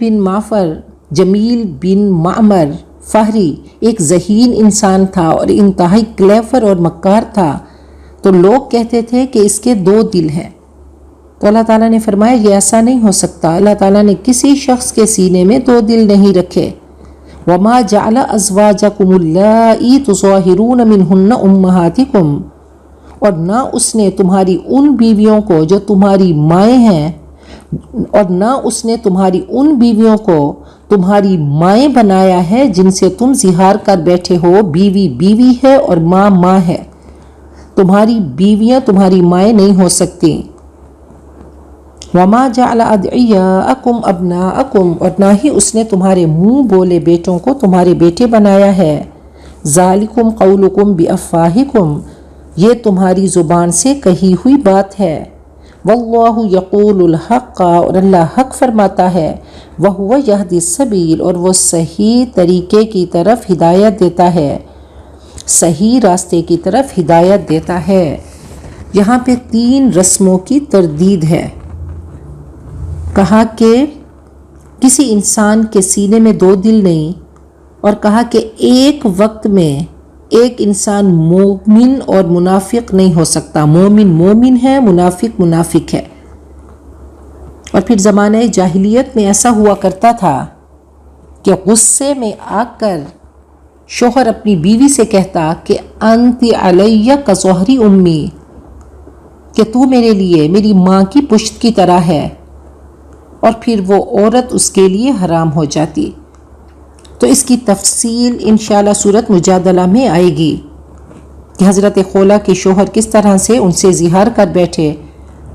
بن معمر فہری ایک ذہین انسان تھا اور انتہائی کلیور اور مکار تھا، تو لوگ کہتے تھے کہ اس کے 2 دل ہیں، تو اللہ تعالیٰ نے فرمایا یہ ایسا نہیں ہو سکتا، اللہ تعالیٰ نے کسی شخص کے سینے میں 2 دل نہیں رکھے۔ وَمَا جَعْلَ أَزْوَاجَكُمُ اللَّائِي تُظَاهِرُونَ مِنْهُنَّ أُمَّهَاتِكُمْ، اور نہ اس نے تمہاری ان بیویوں کو جو تمہاری مائیں ہیں، اور نہ اس نے تمہاری ان بیویوں کو تمہاری مائیں بنایا ہے جن سے تم زہار کر بیٹھے ہو، بیوی بیوی ہے اور ماں ماں ہے، تمہاری بیویاں تمہاری مائیں نہیں ہو سکتی۔ وَمَا جَعْلَ أَدْعِيَاءَكُمْ أَبْنَاءَكُمْ، اور نہ ہی اس نے تمہارے منہ بولے بیٹوں کو تمہارے بیٹے بنایا ہے۔ ذَلِكُمْ قَوْلُكُمْ بِأَفْوَاهِكُمْ، یہ تمہاری زبان سے کہی ہوئی بات ہے۔ وَاللَّهُ يَقُولُ الْحَقَّ، اور اللہ حق فرماتا ہے۔ وَهُوَ يَهْدِي السَّبِيلَ، اور وہ صحیح طریقے کی طرف ہدایت دیتا ہے، صحیح راستے کی طرف ہدایت دیتا ہے۔ یہاں پہ 3 رسموں کی تردید ہے۔ کہا کہ کسی انسان کے سینے میں 2 دل نہیں، اور کہا کہ ایک وقت میں ایک انسان مومن اور منافق نہیں ہو سکتا، مومن مومن ہے، منافق منافق ہے۔ اور پھر زمانہ جاہلیت میں ایسا ہوا کرتا تھا کہ غصے میں آ کر شوہر اپنی بیوی سے کہتا کہ انت علیہ کظہری امی، کہ تو میرے لیے میری ماں کی پشت کی طرح ہے، اور پھر وہ عورت اس کے لیے حرام ہو جاتی۔ تو اس کی تفصیل انشاءاللہ سورۃ مجادلہ میں آئے گی کہ حضرت خولہ کے شوہر کس طرح سے ان سے زہار کر بیٹھے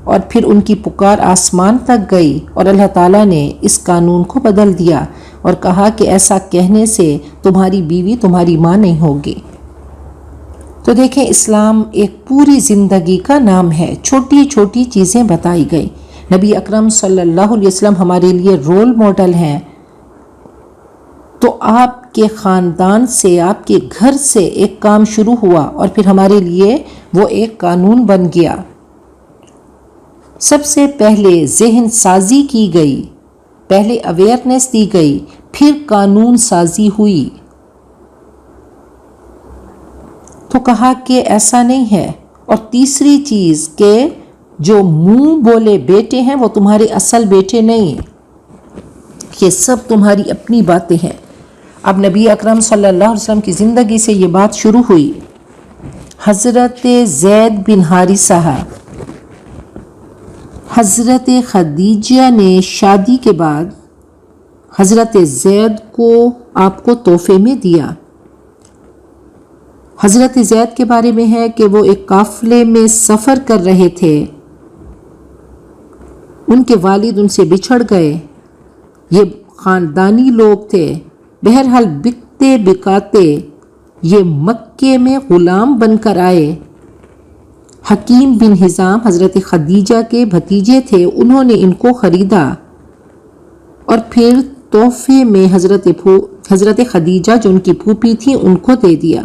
اور پھر ان کی پکار آسمان تک گئی اور اللہ تعالیٰ نے اس قانون کو بدل دیا اور کہا کہ ایسا کہنے سے تمہاری بیوی تمہاری ماں نہیں ہوگی۔ تو دیکھیں اسلام ایک پوری زندگی کا نام ہے، چھوٹی چھوٹی چیزیں بتائی گئی۔ نبی اکرم صلی اللہ علیہ وسلم ہمارے لیے رول ماڈل ہیں، تو آپ کے خاندان سے، آپ کے گھر سے ایک کام شروع ہوا اور پھر ہمارے لیے وہ ایک قانون بن گیا۔ سب سے پہلے ذہن سازی کی گئی، پہلے اویئرنیس دی گئی، پھر قانون سازی ہوئی۔ تو کہا کہ ایسا نہیں ہے۔ اور تیسری چیز کہ جو منہ بولے بیٹے ہیں وہ تمہارے اصل بیٹے نہیں ہیں، یہ سب تمہاری اپنی باتیں ہیں۔ اب نبی اکرم صلی اللہ علیہ وسلم کی زندگی سے یہ بات شروع ہوئی۔ حضرت زید بن حارثہ، حضرت خدیجہ نے شادی کے بعد حضرت زید کو آپ کو تحفے میں دیا۔ حضرت زید کے بارے میں ہے کہ وہ ایک قافلے میں سفر کر رہے تھے، ان کے والد ان سے بچھڑ گئے، یہ خاندانی لوگ تھے، بہرحال بکتے بکاتے یہ مکے میں غلام بن کر آئے۔ حکیم بن حزام حضرت خدیجہ کے بھتیجے تھے، انہوں نے ان کو خریدا اور پھر تحفے میں حضرت خدیجہ جو ان کی پھوپھی تھی ان کو دے دیا۔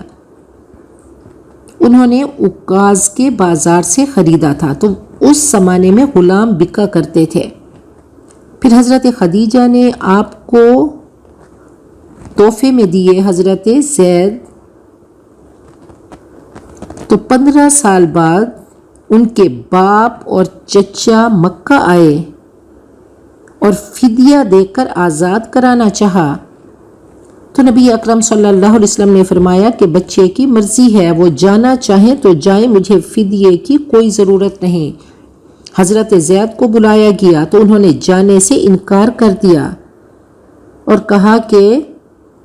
انہوں نے عکاظ کے بازار سے خریدا تھا، تو اس زمانے میں غلام بکا کرتے تھے۔ پھر حضرت خدیجہ نے آپ کو تحفے میں دیے حضرت زید، تو 15 سال بعد ان کے باپ اور چچا مکہ آئے اور فدیہ دے کر آزاد کرانا چاہا، تو نبی اکرم صلی اللہ علیہ وسلم نے فرمایا کہ بچے کی مرضی ہے، وہ جانا چاہیں تو جائیں، مجھے فدیے کی کوئی ضرورت نہیں۔ حضرت زید کو بلایا گیا تو انہوں نے جانے سے انکار کر دیا اور کہا کہ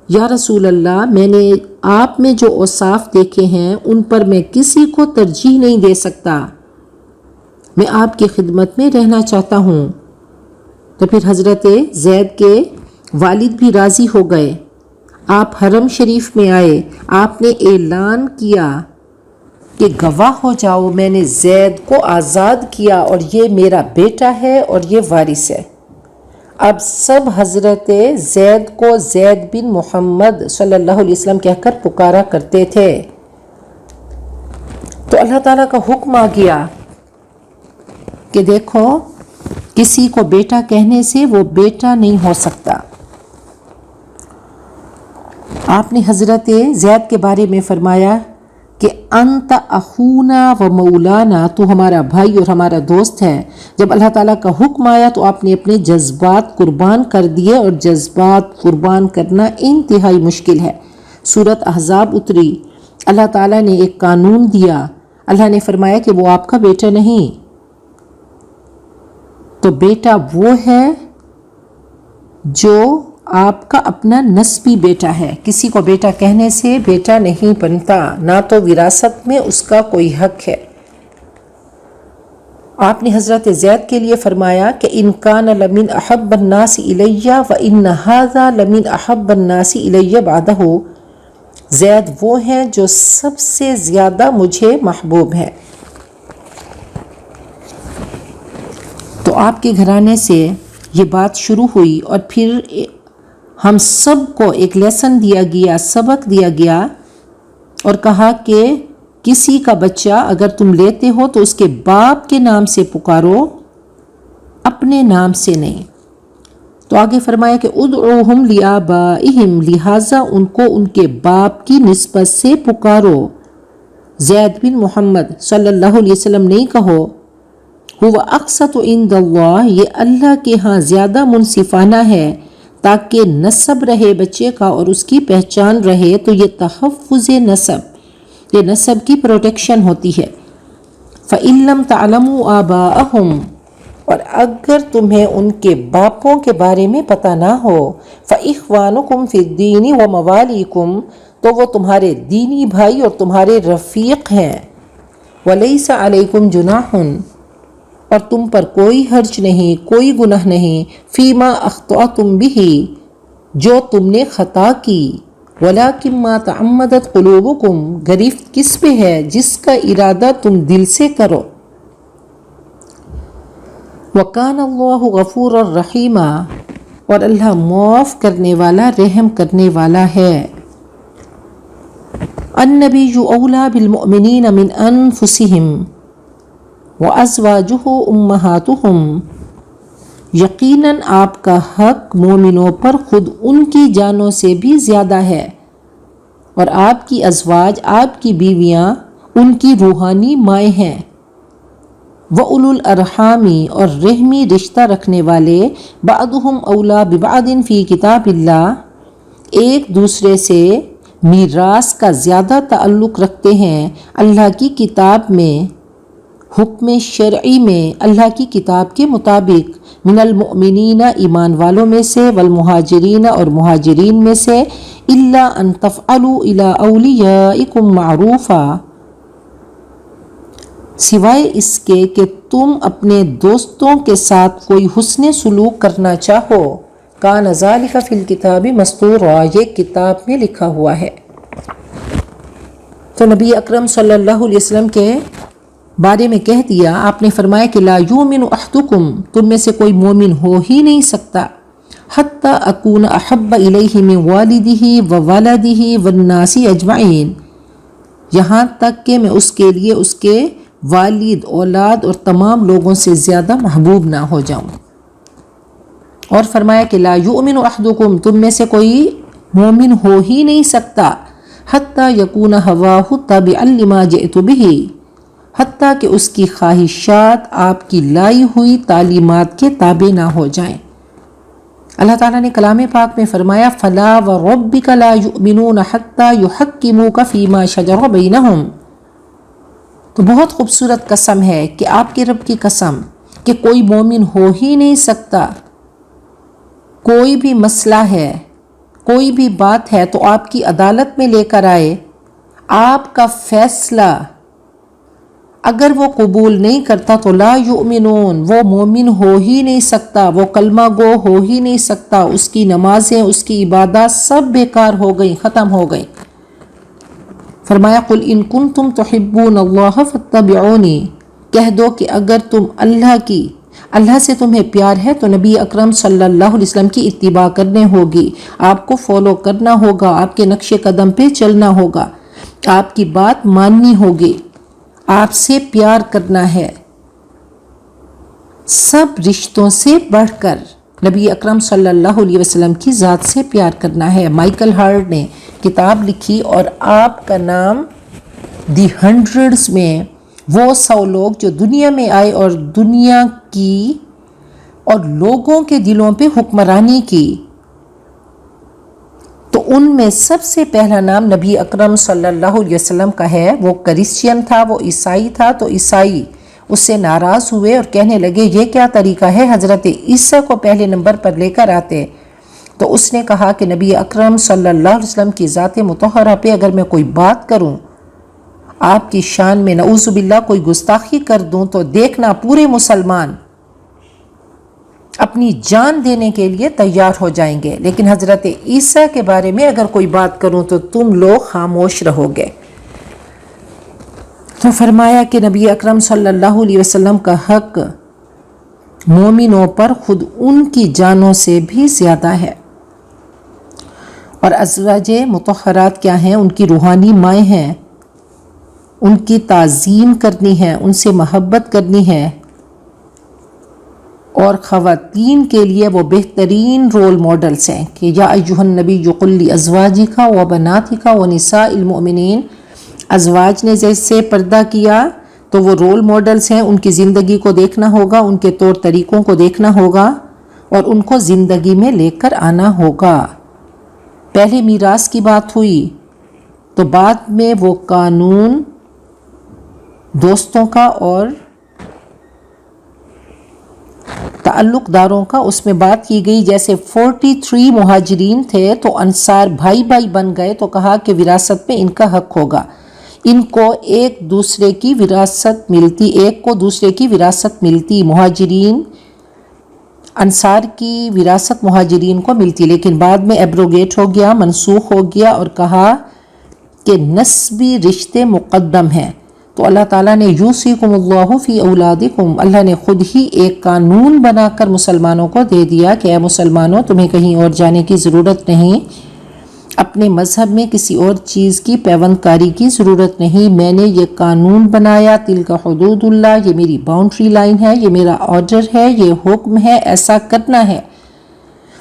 یا رسول اللہ، میں نے آپ میں جو اوصاف دیکھے ہیں ان پر میں کسی کو ترجیح نہیں دے سکتا، میں آپ کی خدمت میں رہنا چاہتا ہوں۔ تو پھر حضرت زید کے والد بھی راضی ہو گئے، آپ حرم شریف میں آئے، آپ نے اعلان کیا کہ گواہ ہو جاؤ میں نے زید کو آزاد کیا اور یہ میرا بیٹا ہے اور یہ وارث ہے۔ اب سب حضرت زید کو زید بن محمد صلی اللہ علیہ وسلم کہہ کر پکارا کرتے تھے۔ تو اللہ تعالیٰ کا حکم آ گیا کہ دیکھو کسی کو بیٹا کہنے سے وہ بیٹا نہیں ہو سکتا۔ آپ نے حضرت زید کے بارے میں فرمایا کہ انت اخونا و مولانا، تو ہمارا بھائی اور ہمارا دوست ہے۔ جب اللہ تعالیٰ کا حکم آیا تو آپ نے اپنے جذبات قربان کر دیے، اور جذبات قربان کرنا انتہائی مشکل ہے۔ سورۃ احزاب اتری، اللہ تعالیٰ نے ایک قانون دیا، اللہ نے فرمایا کہ وہ آپ کا بیٹا نہیں، تو بیٹا وہ ہے جو آپ کا اپنا نسبی بیٹا ہے۔ کسی کو بیٹا کہنے سے بیٹا نہیں بنتا، نہ تو وراثت میں اس کا کوئی حق ہے۔ آپ نے حضرت زید کے لیے فرمایا کہ ان کان لمن احب الناس الی وان ھذا لمن احب الناس الی بعدہ، زید وہ ہیں جو سب سے زیادہ مجھے محبوب ہیں۔ تو آپ کے گھرانے سے یہ بات شروع ہوئی اور پھر ہم سب کو ایک لیسن دیا گیا، سبق دیا گیا، اور کہا کہ کسی کا بچہ اگر تم لیتے ہو تو اس کے باپ کے نام سے پکارو، اپنے نام سے نہیں۔ تو آگے فرمایا کہ ادعوہم لآبائہم، لہٰذا ان کو ان کے باپ کی نسبت سے پکارو۔ زید بن محمد صلی اللہ علیہ وسلم نہیں کہو هو اقسط عند اللہ، یہ اللہ کے ہاں زیادہ منصفانہ ہے، تاکہ نسب رہے بچے کا اور اس کی پہچان رہے، تو یہ تحفظ نسب، یہ نسب کی پروٹیکشن ہوتی ہے۔ فَإِن لَّمْ تَعْلَمُوا آبَاءَهُمْ، اور اگر تمہیں ان کے باپوں کے بارے میں پتہ نہ ہو فَإِخْوَانُكُمْ فِي الدِّينِ وَمَوَالِيكُمْ تو وہ تمہارے دینی بھائی اور تمہارے رفیق ہیں. وَلَيْسَ عَلَيْكُمْ جُنَاحٌ اور تم پر کوئی حرج نہیں، کوئی گناہ نہیں، فِيمَا أَخْطَأْتُمْ بِهِ جو تم نے خطا کی، وَلَكِنْ مَا تَعَمَّدَتْ قُلُوبُكُمْ گرفت کس پہ ہے جس کا ارادہ تم دل سے کرو. وَكَانَ اللَّهُ غَفُورًا رَحِيمًا اور اللہ معاف کرنے والا رحم کرنے والا ہے. النَّبِيُّ أَوْلَى بِالْمُؤْمِنِينَ مِنْ أَنفُسِهِمْ وَأَزْوَاجُهُ أُمَّهَاتُهُمْ یقیناً آپ کا حق مومنوں پر خود ان کی جانوں سے بھی زیادہ ہے، اور آپ کی ازواج، آپ کی بیویاں ان کی روحانی مائیں ہیں. وَأُولُو الْأَرْحَامِ اور رحمی رشتہ رکھنے والے بَعْضُهُمْ أَوْلَى بِبَعْضٍ فِي کتاب اللہ ایک دوسرے سے میراث کا زیادہ تعلق رکھتے ہیں اللہ کی کتاب میں، حکم شرعی میں، اللہ کی کتاب کے مطابق. من المؤمنین ایمان والوں میں سے، والمہاجرین اور مہاجرین میں سے، الا ان تفعلوا الی اولیائکم معروفا سوائے اس کے کہ تم اپنے دوستوں کے ساتھ کوئی حسن سلوک کرنا چاہو. کان ذالک فی الکتاب مسطورا یہ کتاب میں لکھا ہوا ہے. تو نبی اکرم صلی اللہ علیہ وسلم کے بارے میں کہہ دیا، آپ نے فرمایا کہ لا یؤمن احدکم تم میں سے کوئی مومن ہو ہی نہیں سکتا حتی اکون احب الیہ من والدہ وولدہ والناس اجمعین یہاں تک کہ میں اس کے لیے اس کے والد، اولاد اور تمام لوگوں سے زیادہ محبوب نہ ہو جاؤں. اور فرمایا کہ لا یؤمن احدکم تم میں سے کوئی مومن ہو ہی نہیں سکتا حتی یکون ہواہ تابعا لما جئت بہ حتیٰ کہ اس کی خواہشات آپ کی لائی ہوئی تعلیمات کے تابع نہ ہو جائیں. اللہ تعالیٰ نے کلام پاک میں فرمایا فَلَا وَرَبِّكَ لَا يُؤْمِنُونَ حَتَّى يُحَكِّمُوكَ فِي مَا شَجَرَ بَيْنَهُمْ تو بہت خوبصورت قسم ہے کہ آپ کے رب کی قسم کہ کوئی مومن ہو ہی نہیں سکتا، کوئی بھی مسئلہ ہے، کوئی بھی بات ہے تو آپ کی عدالت میں لے کر آئے، آپ کا فیصلہ اگر وہ قبول نہیں کرتا تو لا یؤمنون وہ مومن ہو ہی نہیں سکتا، وہ کلمہ گو ہو ہی نہیں سکتا، اس کی نمازیں، اس کی عبادات سب بیکار ہو گئیں، ختم ہو گئیں. فرمایا قل ان کنتم تحبون اللہ فاتبعونی کہہ دو کہ اگر تم اللہ سے تمہیں پیار ہے تو نبی اکرم صلی اللہ علیہ وسلم کی اتباع کرنے ہوگی، آپ کو فالو کرنا ہوگا، آپ کے نقش قدم پہ چلنا ہوگا، آپ کی بات ماننی ہوگی، آپ سے پیار کرنا ہے. سب رشتوں سے بڑھ کر نبی اکرم صلی اللہ علیہ وسلم کی ذات سے پیار کرنا ہے. مائیکل ہارٹ نے کتاب لکھی اور آپ کا نام دی ہنڈریڈز میں وہ 100 لوگ جو دنیا میں آئے اور دنیا کی اور لوگوں کے دلوں پہ حکمرانی کی، تو ان میں سب سے پہلا نام نبی اکرم صلی اللہ علیہ وسلم کا ہے. وہ کرسچین تھا، وہ عیسائی تھا، تو عیسائی اس سے ناراض ہوئے اور کہنے لگے یہ کیا طریقہ ہے، حضرت عیسیٰ کو پہلے نمبر پر لے کر آتے. تو اس نے کہا کہ نبی اکرم صلی اللہ علیہ وسلم کی ذات مطہرہ پہ اگر میں کوئی بات کروں، آپ کی شان میں نعوذ باللہ کوئی گستاخی کر دوں تو دیکھنا پورے مسلمان اپنی جان دینے کے لیے تیار ہو جائیں گے، لیکن حضرت عیسیٰ کے بارے میں اگر کوئی بات کروں تو تم لوگ خاموش رہو گے. تو فرمایا کہ نبی اکرم صلی اللہ علیہ وسلم کا حق مومنوں پر خود ان کی جانوں سے بھی زیادہ ہے. اور ازواج مطہرات کیا ہیں؟ ان کی روحانی مائیں ہیں، ان کی تعظیم کرنی ہے، ان سے محبت کرنی ہے. اور خواتین کے لیے وہ بہترین رول ماڈلز ہیں کہ یا ایھا النبی قل لازواجک و بناتک و نساء المؤمنین. ازواج نے جیسے پردہ کیا تو وہ رول ماڈلز ہیں، ان کی زندگی کو دیکھنا ہوگا، ان کے طور طریقوں کو دیکھنا ہوگا اور ان کو زندگی میں لے کر آنا ہوگا. پہلے میراث کی بات ہوئی تو بعد میں وہ قانون دوستوں کا اور تعلق داروں کا اس میں بات کی گئی. جیسے 43 مہاجرین تھے تو انصار بھائی بھائی بن گئے تو کہا کہ وراثت میں ان کا حق ہوگا. ان کو ایک دوسرے کی وراثت ملتی. مہاجرین انصار کی وراثت مہاجرین کو ملتی، لیکن بعد میں ایبروگیٹ ہو گیا، منسوخ ہو گیا اور کہا کہ نسبی رشتے مقدم ہیں. تو اللہ تعالیٰ نے یوصیکم اللہ فی اولادکم، اللہ نے خود ہی ایک قانون بنا کر مسلمانوں کو دے دیا کہ اے مسلمانوں تمہیں کہیں اور جانے کی ضرورت نہیں، اپنے مذہب میں کسی اور چیز کی پیوند کاری کی ضرورت نہیں. میں نے یہ قانون بنایا، تلک حدود اللہ، یہ میری باؤنڈری لائن ہے، یہ میرا آرڈر ہے، یہ حکم ہے، ایسا کرنا ہے.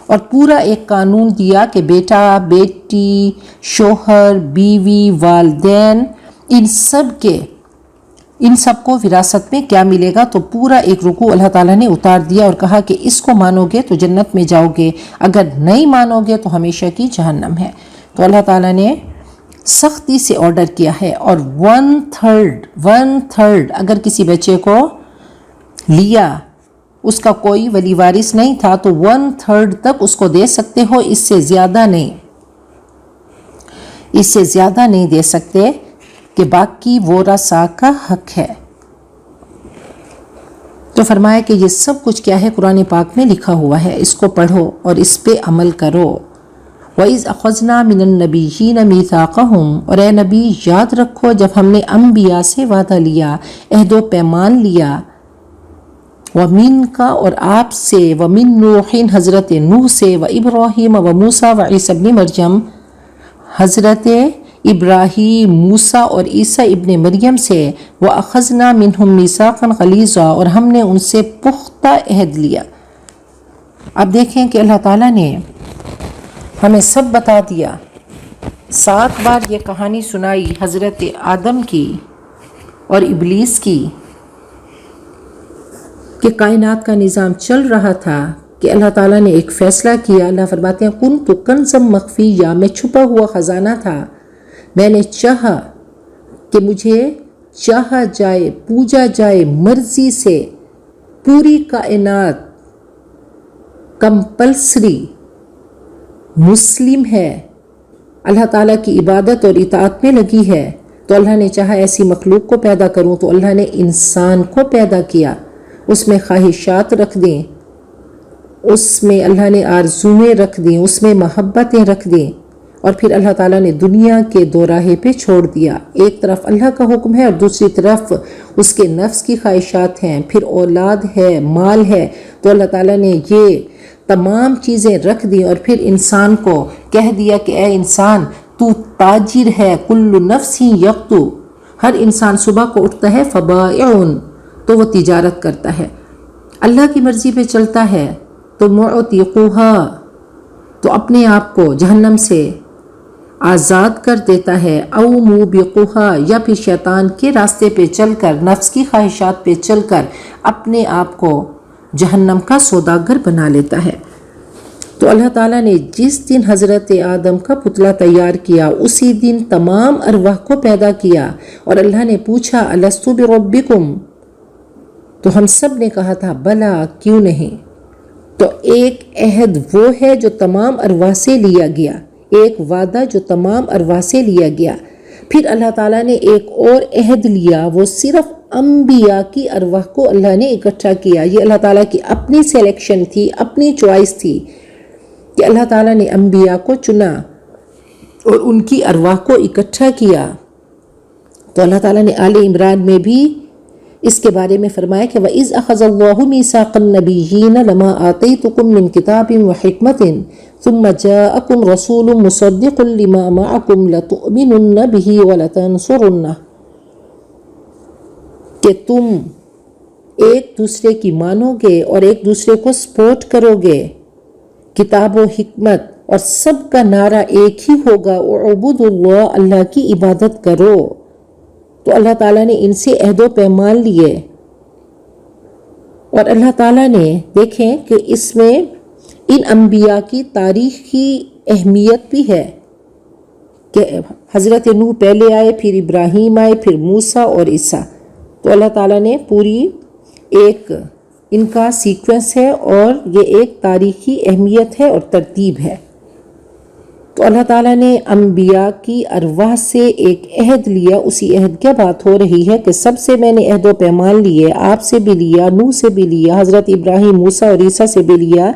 اور پورا ایک قانون دیا کہ بیٹا، بیٹی، شوہر، بیوی، والدین، ان سب کو وراثت میں کیا ملے گا. تو پورا ایک رکوع اللہ تعالیٰ نے اتار دیا اور کہا کہ اس کو مانو گے تو جنت میں جاؤ گے، اگر نہیں مانو گے تو ہمیشہ کی جہنم ہے. تو اللہ تعالیٰ نے سختی سے آرڈر کیا ہے. اور 1/3 اگر کسی بچے کو لیا، اس کا کوئی ولی وارث نہیں تھا تو 1/3 تک اس کو دے سکتے ہو، اس سے زیادہ نہیں دے سکتے، کہ باقی ورثاء کا حق ہے. تو فرمایا کہ یہ سب کچھ کیا ہے قرآن پاک میں لکھا ہوا ہے، اس کو پڑھو اور اس پہ عمل کرو. وَإِذْ أَخَذْنَا مِنَ النَّبِيِّينَ مِيثَاقَهُمْ، اور اے نبی یاد رکھو جب ہم نے انبیاء سے وعدہ لیا، عہد و پیمان لیا، وَمِن کا اور آپ سے، وَمِن نوح حضرت نوح سے، وَإِبْرَاهِيمَ وَمُوسَى وَعِيسَى ابن مریم حضرت ابراہیم، موسیٰ اور عیسیٰ ابن مریم سے، وَأَخَذْنَا مِنْهُمْ مِيثَاقًا غَلِيظًا، اور ہم نے ان سے پختہ عہد لیا. اب دیکھیں کہ اللہ تعالیٰ نے ہمیں سب بتا دیا. 7 بار یہ کہانی سنائی حضرت آدم کی اور ابلیس کی کہ کائنات کا نظام چل رہا تھا کہ اللہ تعالیٰ نے ایک فیصلہ کیا. اللہ فرماتے ہیں کنت کنزا مخفیا، میں چھپا ہوا خزانہ تھا، میں نے چاہا کہ مجھے چاہا جائے، پوجا جائے مرضی سے. پوری کائنات کمپلسری مسلم ہے، اللہ تعالیٰ کی عبادت اور اطاعت میں لگی ہے. تو اللہ نے چاہا ایسی مخلوق کو پیدا کروں تو اللہ نے انسان کو پیدا کیا، اس میں خواہشات رکھ دیں، اس میں اللہ نے آرزویں رکھ دیں، اس میں محبتیں رکھ دیں، اور پھر اللہ تعالیٰ نے دنیا کے دو راہے پہ چھوڑ دیا. ایک طرف اللہ کا حکم ہے اور دوسری طرف اس کے نفس کی خواہشات ہیں، پھر اولاد ہے، مال ہے. تو اللہ تعالیٰ نے یہ تمام چیزیں رکھ دی اور پھر انسان کو کہہ دیا کہ اے انسان تو تاجر ہے، کل نفس یقتو، ہر انسان صبح کو اٹھتا ہے فبائعن، تو وہ تجارت کرتا ہے، اللہ کی مرضی پہ چلتا ہے تو معتقوہا، تو اپنے آپ کو جہنم سے آزاد کر دیتا ہے، او موبقوہا، یا پھر شیطان کے راستے پہ چل کر، نفس کی خواہشات پہ چل کر اپنے آپ کو جہنم کا سوداگر بنا لیتا ہے. تو اللہ تعالیٰ نے جس دن حضرت آدم کا پتلا تیار کیا اسی دن تمام ارواح کو پیدا کیا، اور اللہ نے پوچھا الست بربکم، تو ہم سب نے کہا تھا بلا، کیوں نہیں. تو ایک عہد وہ ہے جو تمام ارواح سے لیا گیا، ایک وعدہ جو تمام ارواح سے لیا گیا. پھر اللہ تعالیٰ نے ایک اور عہد لیا، وہ صرف انبیاء کی ارواح کو اللہ نے اکٹھا کیا. یہ اللہ تعالیٰ کی اپنی سلیکشن تھی، اپنی چوائس تھی کہ اللہ تعالیٰ نے انبیاء کو چنا اور ان کی ارواح کو اکٹھا کیا. تو اللہ تعالیٰ نے آل عمران میں بھی اس کے بارے میں فرمایا کہ وَإِذْ أَخَذَ اللَّهُ مِيثَاقَ النَّبِيِّينَ لَمَا آتَيْتُكُم مِّن كِتَابٍ وَحِكْمَةٍ ثُمَّ جَاءَكُمْ رَسُولٌ مُصَدِّقٌ لِّمَا مَعَكُمْ لَتُؤْمِنُنَّ بِهِ وَلَتَنصُرُنَّهُ، کہ تم ایک دوسرے کی مانو گے اور ایک دوسرے کو سپورٹ کرو گے. کتاب و حکمت، اور سب کا نعرہ ایک ہی ہوگا، اعبدوا اللہ، اللہ کی عبادت کرو. تو اللہ تعالیٰ نے ان سے عہد و پیمان لیے، اور اللہ تعالیٰ نے دیکھیں کہ اس میں ان انبیاء کی تاریخی اہمیت بھی ہے کہ حضرت نوح پہلے آئے، پھر ابراہیم آئے، پھر موسیٰ اور عیسیٰ. تو اللہ تعالیٰ نے پوری ایک ان کا سیکوینس ہے اور یہ ایک تاریخی اہمیت ہے اور ترتیب ہے۔ تو اللہ تعالیٰ نے انبیاء کی ارواح سے ایک عہد لیا، اسی عہد کی بات ہو رہی ہے کہ سب سے میں نے عہد و پیمان لیے، آپ سے بھی لیا، نوح سے بھی لیا، حضرت ابراہیم، موسیٰ اور عیسیٰ سے بھی لیا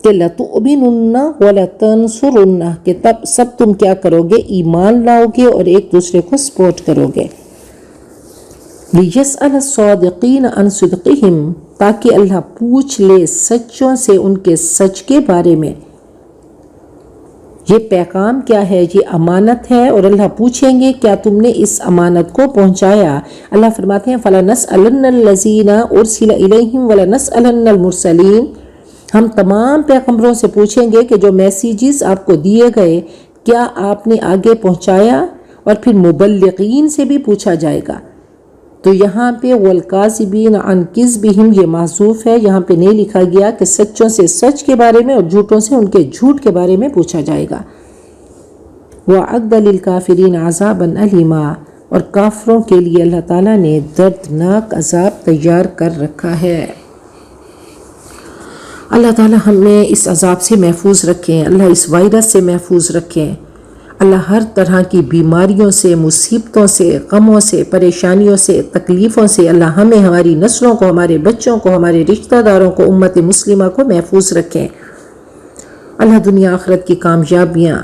کہ لَتُؤْمِنُنَّ وَلَتَنْصُرُنَّ، کہ تب سب تم کیا کرو گے، ایمان لاؤ گے اور ایک دوسرے کو سپورٹ کرو گے۔ لِيَسْأَلَ الصَّادِقِينَ عَنْ صِدْقِهِمْ، تاکہ اللہ پوچھ لے سچوں سے ان کے سچ کے بارے میں۔ یہ پیغام کیا ہے؟ یہ امانت ہے، اور اللہ پوچھیں گے کیا تم نے اس امانت کو پہنچایا۔ اللہ فرماتے ہیں فَلَنَسْأَلَنَّ الَّذِينَ أُرْسِلَ إِلَيْهِمْ وَلَنَسْأَلَنَّ الْمُرْسَلِينَ، ہم تمام پیغمبروں سے پوچھیں گے کہ جو میسیجز آپ کو دیے گئے کیا آپ نے آگے پہنچایا، اور پھر مبلغین سے بھی پوچھا جائے گا۔ تو یہاں پہ وَالْكَاذِبِينَ عَنْ كِذْبِهِمْ یہ محذوف ہے، یہاں پہ نہیں لکھا گیا کہ سچوں سے سچ کے بارے میں اور جھوٹوں سے ان کے جھوٹ کے بارے میں پوچھا جائے گا۔ وَأَعَدَّ لِلْكَافِرِينَ عَذَابًا أَلِيمًا، اور کافروں کے لیے اللہ تعالیٰ نے دردناک عذاب تیار کر رکھا ہے۔ اللہ تعالیٰ ہمیں اس عذاب سے محفوظ رکھیں، اللہ اس وائرس سے محفوظ رکھیں، اللہ ہر طرح کی بیماریوں سے، مصیبتوں سے، غموں سے، پریشانیوں سے، تکلیفوں سے اللہ ہمیں، ہماری نسلوں کو، ہمارے بچوں کو، ہمارے رشتہ داروں کو، امت مسلمہ کو محفوظ رکھیں۔ اللہ دنیا آخرت کی کامیابیاں،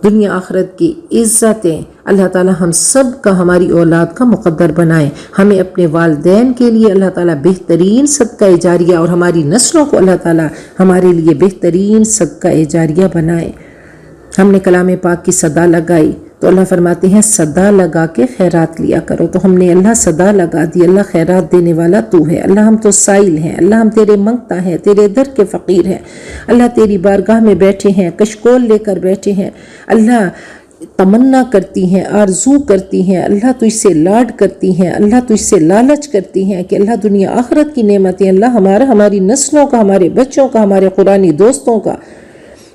دنیا آخرت کی عزتیں اللہ تعالیٰ ہم سب کا، ہماری اولاد کا مقدر بنائیں۔ ہمیں اپنے والدین کے لیے اللہ تعالیٰ بہترین صدقہ جاریہ، اور ہماری نسلوں کو اللہ تعالیٰ ہمارے لیے بہترین صدقہ جاریہ بنائے۔ ہم نے کلام پاک کی صدا لگائی تو اللہ فرماتے ہیں صدا لگا کے خیرات لیا کرو، تو ہم نے اللہ صدا لگا دی، اللہ خیرات دینے والا تو ہے، اللہ ہم تو سائل ہیں، اللہ ہم تیرے منگتا ہیں، تیرے در کے فقیر ہیں، اللہ تیری بارگاہ میں بیٹھے ہیں، کشکول لے کر بیٹھے ہیں، اللہ تمنا کرتی ہیں، آرزو کرتی ہیں، اللہ تجھ سے لاڈ کرتی ہیں، اللہ تجھ سے لالچ کرتی ہیں کہ اللہ دنیا آخرت کی نعمتیں اللہ ہماری نسلوں کا، ہمارے بچوں کا، ہمارے قرآنی دوستوں کا،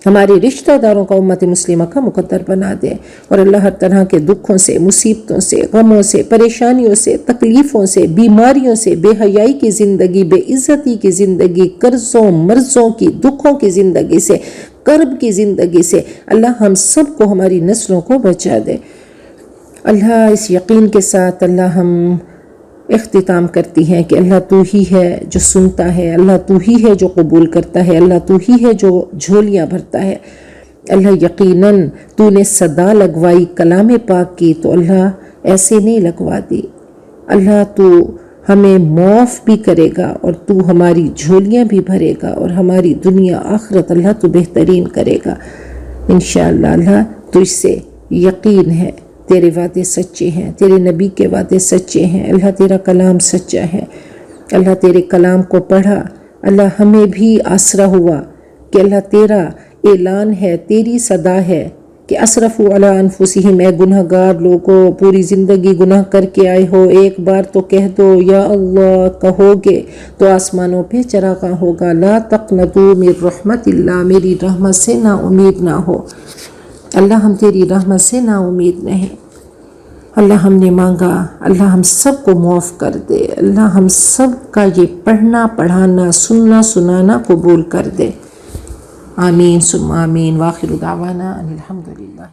ہمارے رشتہ داروں کا، امت مسلمہ کا مقدر بنا دے، اور اللہ ہر طرح کے دکھوں سے، مصیبتوں سے، غموں سے، پریشانیوں سے، تکلیفوں سے، بیماریوں سے، بے حیائی کی زندگی، بے عزتی کی زندگی، قرضوں مرضوں کی، دکھوں کی زندگی سے، کرب کی زندگی سے اللہ ہم سب کو، ہماری نسلوں کو بچا دے۔ اللہ اس یقین کے ساتھ اللہ ہم اختتام کرتی ہیں کہ اللہ تو ہی ہے جو سنتا ہے، اللہ تو ہی ہے جو قبول کرتا ہے، اللہ تو ہی ہے جو جھولیاں بھرتا ہے۔ اللہ یقیناً تو نے صدا لگوائی کلام پاک کی تو اللہ ایسے نہیں لگوا دی، اللہ تو ہمیں معاف بھی کرے گا، اور تو ہماری جھولیاں بھی بھرے گا، اور ہماری دنیا آخرت اللہ تو بہترین کرے گا انشاءاللہ۔ اللہ تجھ سے یقین ہے، تیرے وعدے سچے ہیں، تیرے نبی کے وعدے سچے ہیں، اللہ تیرا کلام سچا ہے، اللہ تیرے کلام کو پڑھا، اللہ ہمیں بھی آسرا ہوا کہ اللہ تیرا اعلان ہے، تیری صدا ہے کہ اسرفوا علی انفسہم، اے گناہ گار لوگوں، پوری زندگی گناہ کر کے آئے ہو، ایک بار تو کہہ دو یا اللہ کہو گے تو آسمانوں پہ چراغاں ہوگا۔ لا تقنطوا من رحمت اللہ، میری رحمت سے نا امید نہ ہو، اللہ ہم تیری رحمت سے نا امید نہیں۔ اللہ ہم نے مانگا، اللہ ہم سب کو معاف کر دے، اللہ ہم سب کا یہ پڑھنا پڑھانا سننا سنانا قبول کر دے، آمین ثم آمین، وآخر دعوانا ان الحمدللہ۔